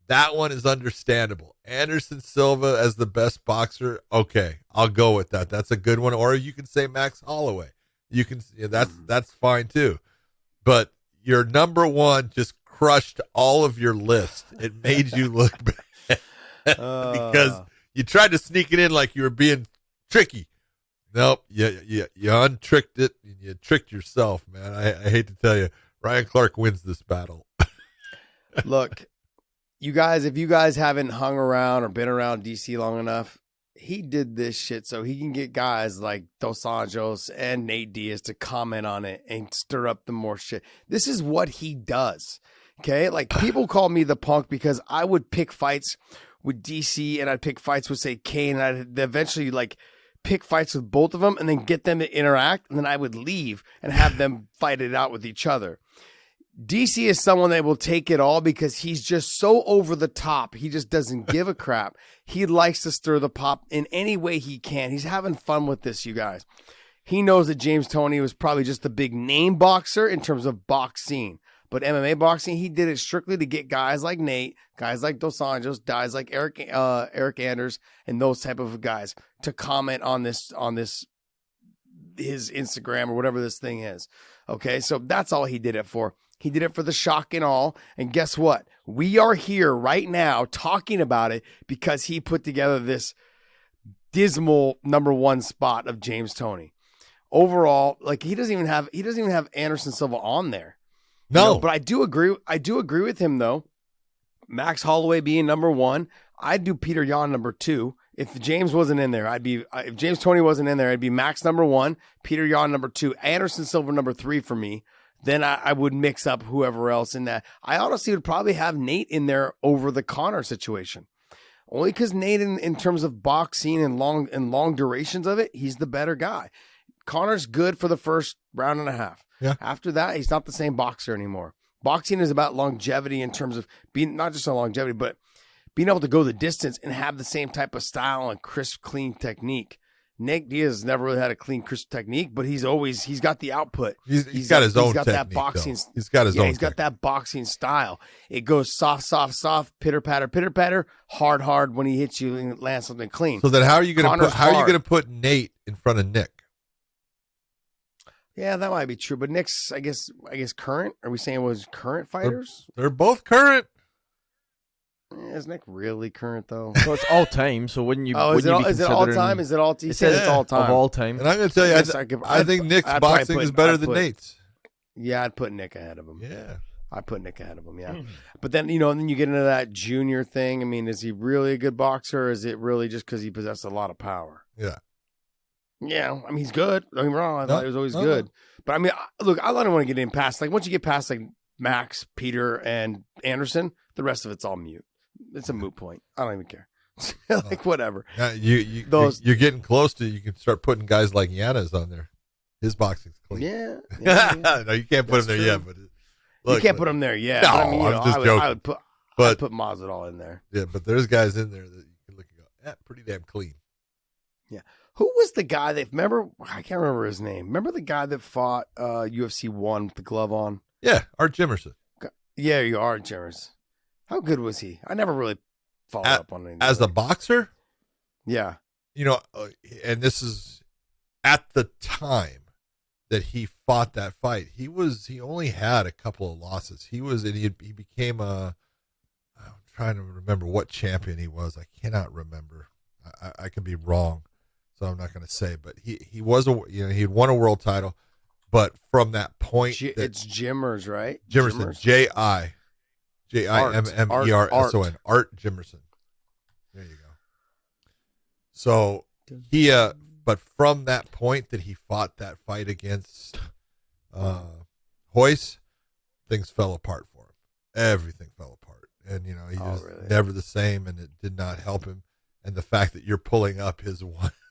that one is understandable. Anderson Silva as the best boxer, okay, I'll go with that. That's a good one. Or you can say Max Holloway. You can, that's fine too. But your number 1 just crushed all of your list. It made you look bad. Because you tried to sneak it in like you were being tricky. Nope, you untricked it, and you tricked yourself, man. I hate to tell you, Ryan Clark wins this battle. Look, you guys, if you guys haven't hung around or been around DC long enough, he did this shit so he can get guys like Dos Anjos and Nate Diaz to comment on it and stir up the more shit. This is what he does. Okay, like people call me the punk because I would pick fights with DC, and I'd pick fights with, say, Kane, and I'd eventually, like, pick fights with both of them and then get them to interact, and then I would leave and have them fight it out with each other. DC is someone that will take it all because he's just so over the top. He just doesn't give a crap. He likes to stir the pot in any way he can. He's having fun with this, you guys. He knows that James Toney was probably just the big name boxer in terms of boxing. But MMA boxing, he did it strictly to get guys like Nate, guys like Dos Anjos, guys like Eric Anders, and those type of guys to comment on this his Instagram or whatever this thing is. Okay, so that's all he did it for. He did it for the shock and all. And guess what? We are here right now talking about it because he put together this dismal number 1 spot of James Toney. Overall, like he doesn't even have Anderson Silva on there. No, you know, but I do agree with him though. Max Holloway being number 1, I'd do Peter Yan number 2. If James wasn't in there, if James Toney wasn't in there, I'd be Max number 1, Peter Yan number 2, Anderson Silva number 3 for me. Then I would mix up whoever else in that. I honestly would probably have Nate in there over the Conor situation. Only because Nate, in terms of boxing and long durations of it, he's the better guy. Conor's good for the first round and a half. Yeah. After that, he's not the same boxer anymore. Boxing is about longevity in terms of being not just on longevity, but being able to go the distance and have the same type of style and crisp, clean technique. Nick Diaz never really had a clean, crisp technique, but he's got the output. He's got his own technique. That boxing. Though. He's got his own. He's got that boxing style. It goes soft, soft, soft, pitter patter, hard, hard when he hits you and lands something clean. So then, how are you going to put Nate in front of Nick? Yeah, that might be true. But Nick's, I guess current. Are we saying was current fighters? They're both current. Is Nick really current though? So it's all time. So wouldn't you? Oh, is it all time? Is it all? He says it's all time. Of all time. And I'm going to tell you, I think Nick's boxing is better than Nate's. Yeah, I'd put Nick ahead of him. Yeah, I'd put Nick ahead of him. Yeah, but then then you get into that junior thing. I mean, is he really a good boxer? Or is it really just because he possessed a lot of power? Yeah. Yeah, I mean, he's good. Don't get me wrong. I thought he was always good. No. But I mean, look, I don't want to get in past, like, once you get past, like, Max, Peter, and Anderson, the rest of it's all mute. It's a moot point. I don't even care. Like, whatever. You're getting close to, you can start putting guys like Yanez on there. His boxing's clean. Yeah. No, you can't put him there yet. But you can't put him there yet. No, but I mean, I'm just joking. I would put Masvidal in there. Yeah, but there's guys in there that you can look and go, yeah, pretty damn clean. Yeah. Who was the guy that, I can't remember his name. Remember the guy that fought UFC 1 with the glove on? Yeah, Art Jimerson. Yeah, you are, Jimerson. How good was he? I never really followed up on anything. As a boxer? Yeah. You know, and this is at the time that he fought that fight. He only had a couple of losses. He became I'm trying to remember what champion he was. I cannot remember. I could be wrong, so I'm not going to say. But he was he had won a world title, but from that point, it's Jimmers, right? Jimerson, Jimmerson, Art Jimerson. There you go. So he, but from that point that he fought that fight against Royce, things fell apart for him. Everything fell apart, and he was never the same, and it did not help him. And the fact that you're pulling up his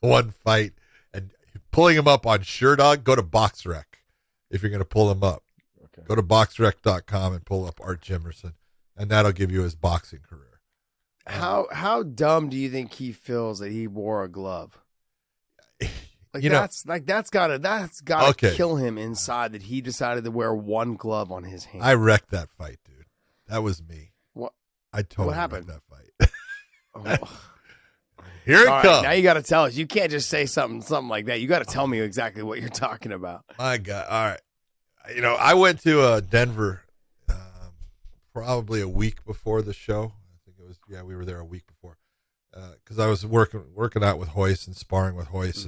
one fight and pulling him up on SureDog, go to BoxRec if you're going to pull him up. Okay. Go to BoxRec.com and pull up Art Jimerson, and that'll give you his boxing career. How dumb do you think he feels that he wore a glove? That's gotta kill him inside that he decided to wear one glove on his hand. I wrecked that fight, dude. That was me. What? I totally what happened? wrecked that fight. Here it comes. Now you got to tell us. You can't just say something like that. You got to tell me exactly what you're talking about. My God. All right. I went to Denver probably a week before the show. I think it was, we were there a week before because I was working out with Royce and sparring with Royce,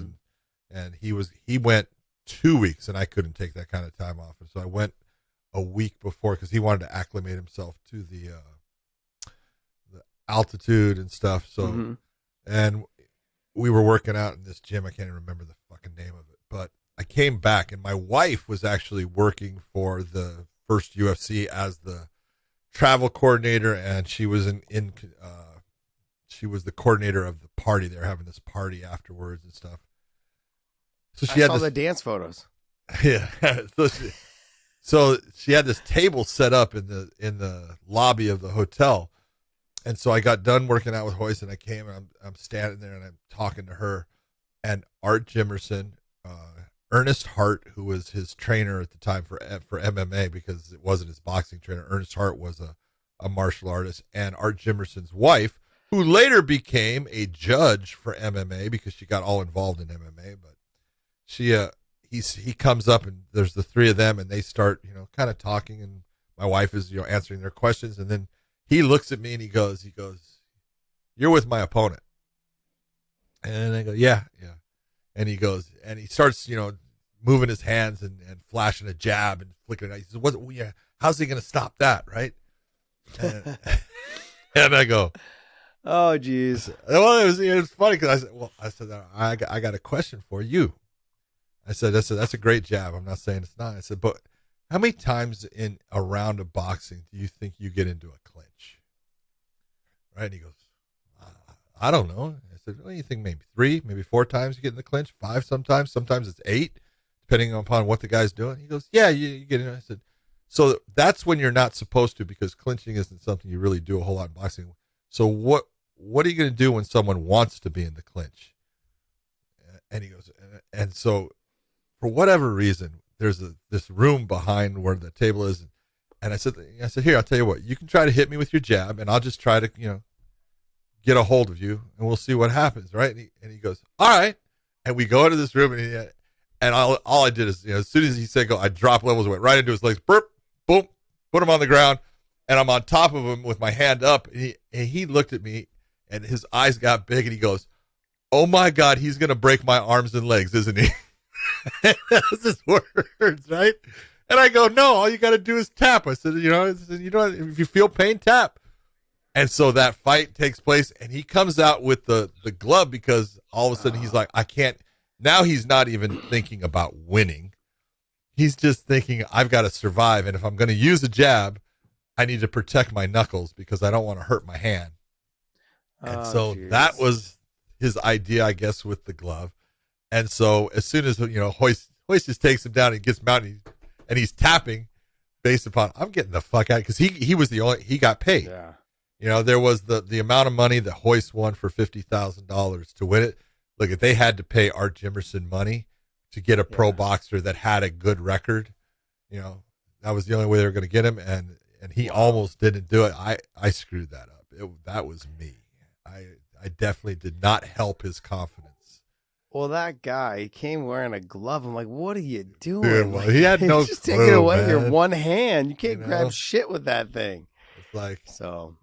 and he went 2 weeks, and I couldn't take that kind of time off, and so I went a week before because he wanted to acclimate himself to the altitude and stuff. So. And we were working out in this gym. I can't even remember the fucking name of it. But I came back, and my wife was actually working for the first UFC as the travel coordinator, and she was she was the coordinator of the party. They were having this party afterwards and stuff. So she had the dance photos. Yeah. So she had this table set up in the lobby of the hotel. And so I got done working out with Royce, and I came, and I'm standing there, and I'm talking to her, and Art Jimerson, Ernest Hart, who was his trainer at the time for MMA because it wasn't his boxing trainer. Ernest Hart was a martial artist, and Art Jimerson's wife, who later became a judge for MMA because she got all involved in MMA. But he comes up, and there's the three of them, and they start kind of talking, and my wife is answering their questions, and then he looks at me and he goes, "You're with my opponent." And I go, yeah. And he goes, and he starts, moving his hands and flashing a jab and flicking it out. He says, how's he going to stop that? Right. And I go, oh, geez. Well, it was funny because I said, I got a question for you. I said, that's a great jab. I'm not saying it's not. I said, but how many times in a round of boxing do you think you get into a clinch? Right? And he goes, I don't know. I said, well, you think maybe 3, maybe 4 times you get in the clinch, 5 sometimes. Sometimes it's 8, depending upon what the guy's doing. He goes, yeah, you get in. I said, so that's when you're not supposed to, because clinching isn't something you really do a whole lot in boxing. So what are you going to do when someone wants to be in the clinch? And he goes, and so for whatever reason, there's this room behind where the table is. And I said, here, I'll tell you what, you can try to hit me with your jab, and I'll just try to, get a hold of you, and we'll see what happens. Right. And he goes, all right. And we go into this room, and all I did is, as soon as he said go, I dropped levels, went right into his legs, burp, boom, put him on the ground. And I'm on top of him with my hand up. And he looked at me, and his eyes got big, and he goes, oh my God, he's going to break my arms and legs, isn't he? That's his words, right? And I go, no, all you got to do is tap. I said, if you feel pain, tap. And so that fight takes place, and he comes out with the glove because all of a sudden he's like, I can't. Now he's not even thinking about winning. He's just thinking, I've got to survive. And if I'm going to use a jab, I need to protect my knuckles because I don't want to hurt my hand. And that was his idea, I guess, with the glove. And so as soon as, Royce just takes him down and gets him out, and he's tapping based upon, I'm getting the fuck out, because he was he got paid. Yeah. There was the amount of money that Royce won for $50,000 to win it. Look, if they had to pay Art Jimerson money to get a pro boxer that had a good record, that was the only way they were going to get him. And he almost didn't do it. I screwed that up. That was me. I definitely did not help his confidence. Well, that guy, he came wearing a glove. I'm like, what are you doing? Dude, well, he had no just clue, taking away man. your one hand. You can't grab shit with that thing. It's like, so.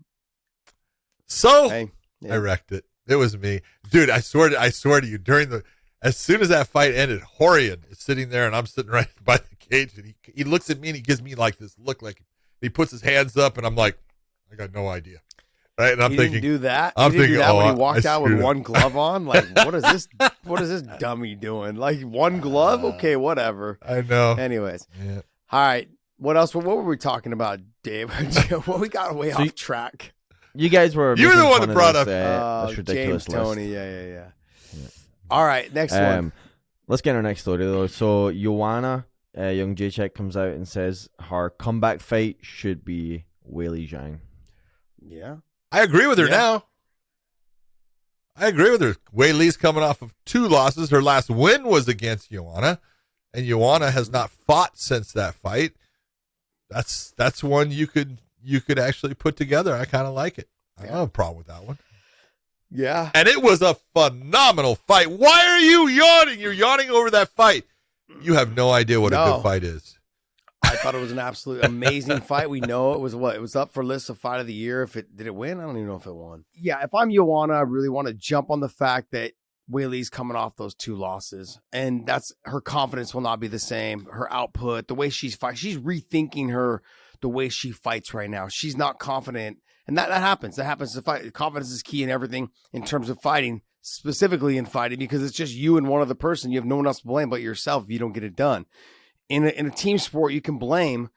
So Hey, yeah. I wrecked it. It was me. Dude, I swear to you, as soon as that fight ended, Horian is sitting there and I'm sitting right by the cage and he looks at me and he gives me like this look, like he puts his hands up and I'm like, I got no idea. Right? And I'm He thinking, didn't do that. I'm He didn't thinking, do that oh, when he I walked out with screwed up. one glove on. Like, what is this? What is this dummy doing? Like one glove? Okay, whatever. I know. Anyways, Yeah. all right. What else? What were we talking about, Dave? Well, we got way off track. You guys were. You were the making one fun that of brought this, up this ridiculous James list. Toney. Yeah. All right, next one. Let's get our next story though. So Joanna, young Jacek, comes out and says her comeback fight should be Weili Zhang. Yeah. I agree with her Yeah. now. I agree with her. Weili's coming off of 2 losses. Her last win was against Joanna, and Joanna has not fought since that fight. That's one you could actually put together. I kind of like it. I don't have a problem with that one. Yeah. And it was a phenomenal fight. Why are you yawning? You're yawning over that fight. You have no idea what a good fight is. I thought it was an absolute amazing fight. We know it was what? It was up for list of fight of the year. Did it win? I don't even know if it won. Yeah, if I'm Joanna, I really want to jump on the fact that Weili's coming off those 2 losses. And that's her confidence will not be the same. Her output, the way she's rethinking the way she fights right now. She's not confident. And that happens. That happens to fight. Confidence is key in everything in terms of fighting, specifically in fighting, because it's just you and one other person. You have no one else to blame but yourself if you don't get it done. In a team sport, you can blame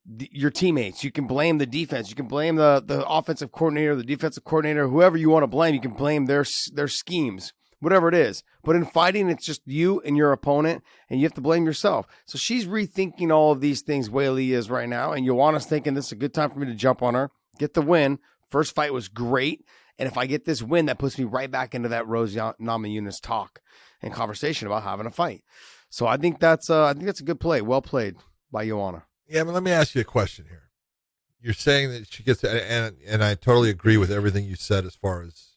your teammates. You can blame the defense. You can blame the offensive coordinator, the defensive coordinator, whoever you want to blame. You can blame their schemes, whatever it is. But in fighting, it's just you and your opponent, and you have to blame yourself. So she's rethinking all of these things, Weili is right now, and Joanna's thinking this is a good time for me to jump on her, get the win. First fight was great, and if I get this win, that puts me right back into that Rose Namajunas talk and conversation about having a fight. So I think that's a good play. Well played by Joanna. Yeah, but let me ask you a question here. You're saying that she gets, and I totally agree with everything you said as far as,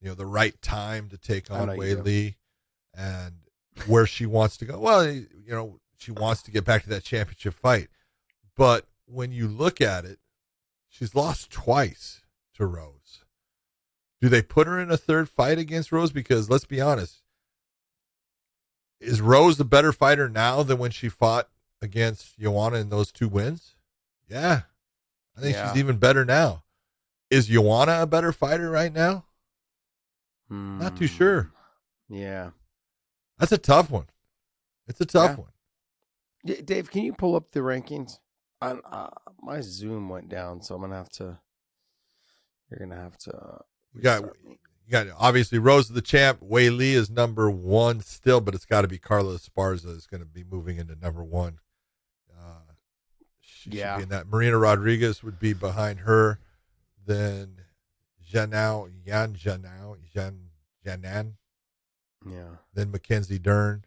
the right time to take on Weili and where she wants to go. Well, she wants to get back to that championship fight. But when you look at it, she's lost twice to Rose. Do they put her in a third fight against Rose? Because let's be honest, is Rose the better fighter now than when she fought against Joanna in those 2 wins? Yeah. I think she's even better now. Is Joanna a better fighter right now? Not too sure. Yeah. That's a tough one. It's a tough one. Dave, can you pull up the rankings? My Zoom went down, so you're going to have to. You got obviously Rose is the champ. Weili is number 1 still, but it's got to be Carla Esparza is going to be moving into number 1. She should be in that. Marina Rodriguez would be behind her. Then Janan. Yeah. Then Mackenzie Dern.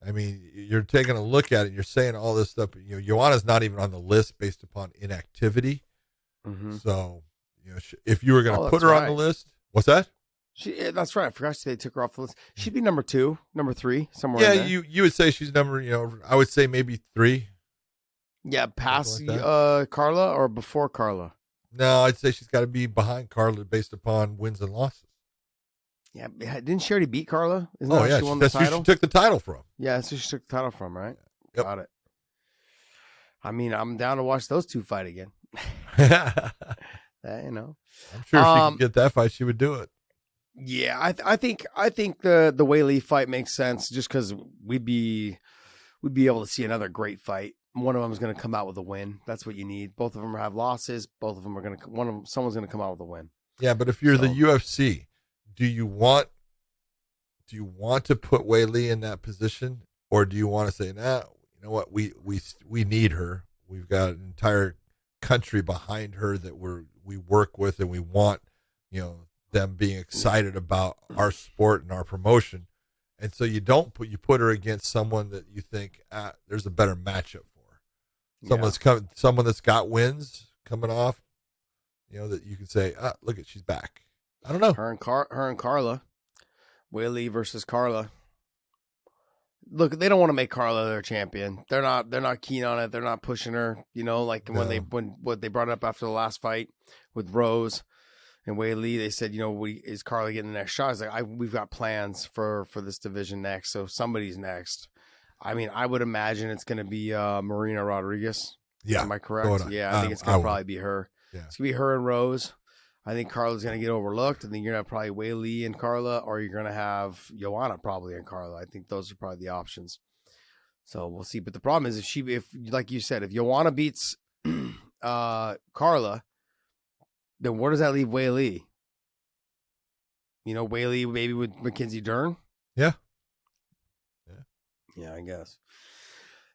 I mean, you're taking a look at it. You're saying all this stuff. Joanna's not even on the list based upon inactivity. Mm-hmm. So, if you were going to put her on the list, what's that? That's right. I forgot they took her off the list. She'd be number 2, number 3, somewhere. Yeah, in there. you would say she's number. I would say maybe 3. Yeah, past Carla or before Carla. No, I'd say she's got to be behind Carla based upon wins and losses. Yeah, didn't she already beat Carla? Isn't that she won the title? Who she took the title from. Yeah, that's who she took the title from, right? Yep. Got it. I mean, I'm down to watch those 2 fight again. I'm sure if she could get that fight, she would do it. Yeah, I think the Weili fight makes sense just because we'd be able to see another great fight. One of them is going to come out with a win. That's what you need. Both of them have losses. Both of them are someone's going to come out with a win. Yeah, but if you're the UFC, do you want to put Weili in that position, or do you want to say, nah, you know what, we need her. We've got an entire country behind her that we work with, and we want them being excited about our sport and our promotion, and so you put her against someone that you think there's a better matchup for, someone that's got wins coming off, that you can say, look she's back. I don't know. Her and Carla, Weili versus Carla. Look, they don't want to make Carla their champion. They're not keen on it. They're not pushing her. When they brought it up after the last fight with Rose. and Weili, they said, is Carla getting the next shot? I was like, we've got plans for this division next, so somebody's next. I mean, I would imagine it's going to be Marina Rodriguez. Yeah. Am I correct? Yeah, I think it's going to probably be her. Yeah. It's going to be her and Rose. I think Carla's going to get overlooked. I think you're going to have probably Weili and Carla, or you're going to have Joanna probably and Carla. I think those are probably the options. So we'll see. But the problem is if like you said, if Joanna beats Carla, then where does that leave Weili? Weili maybe with Mackenzie Dern? Yeah. Yeah, I guess.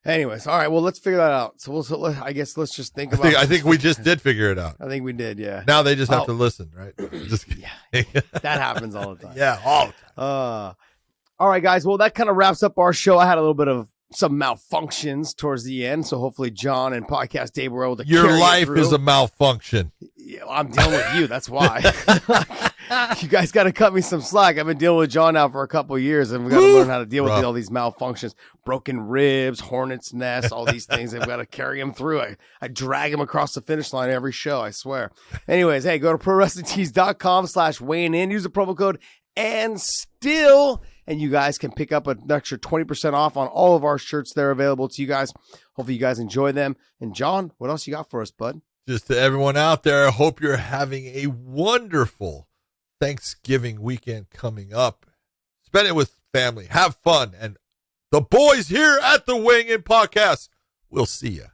Anyways, all right. Well, let's figure that out. So I guess let's just think about. I think we just did figure it out. I think we did. Yeah. Now they just have to listen, right? Just yeah. That happens all the time. Yeah, all the time. All right, guys. Well, that kind of wraps up our show. I had a little bit of some malfunctions towards the end, so hopefully John and Podcast Dave were able to. Your life is a malfunction. Yeah, I'm dealing with you. That's why. You guys got to cut me some slack. I've been dealing with John now for a couple of years, and we got to learn how to deal with all these malfunctions, broken ribs, hornet's nest, all these things. I've got to carry him through. I drag him across the finish line every show, I swear. Anyways, hey, go to ProWrestlingTees.com/weighing-in. Use the promo code and you guys can pick up an extra 20% off on all of our shirts. They're available to you guys. Hopefully you guys enjoy them. And John, what else you got for us, bud? Just to everyone out there, I hope you're having a wonderful Thanksgiving weekend coming up. Spend it with family. Have fun. And the boys here at the Weighing In Podcast, we'll see you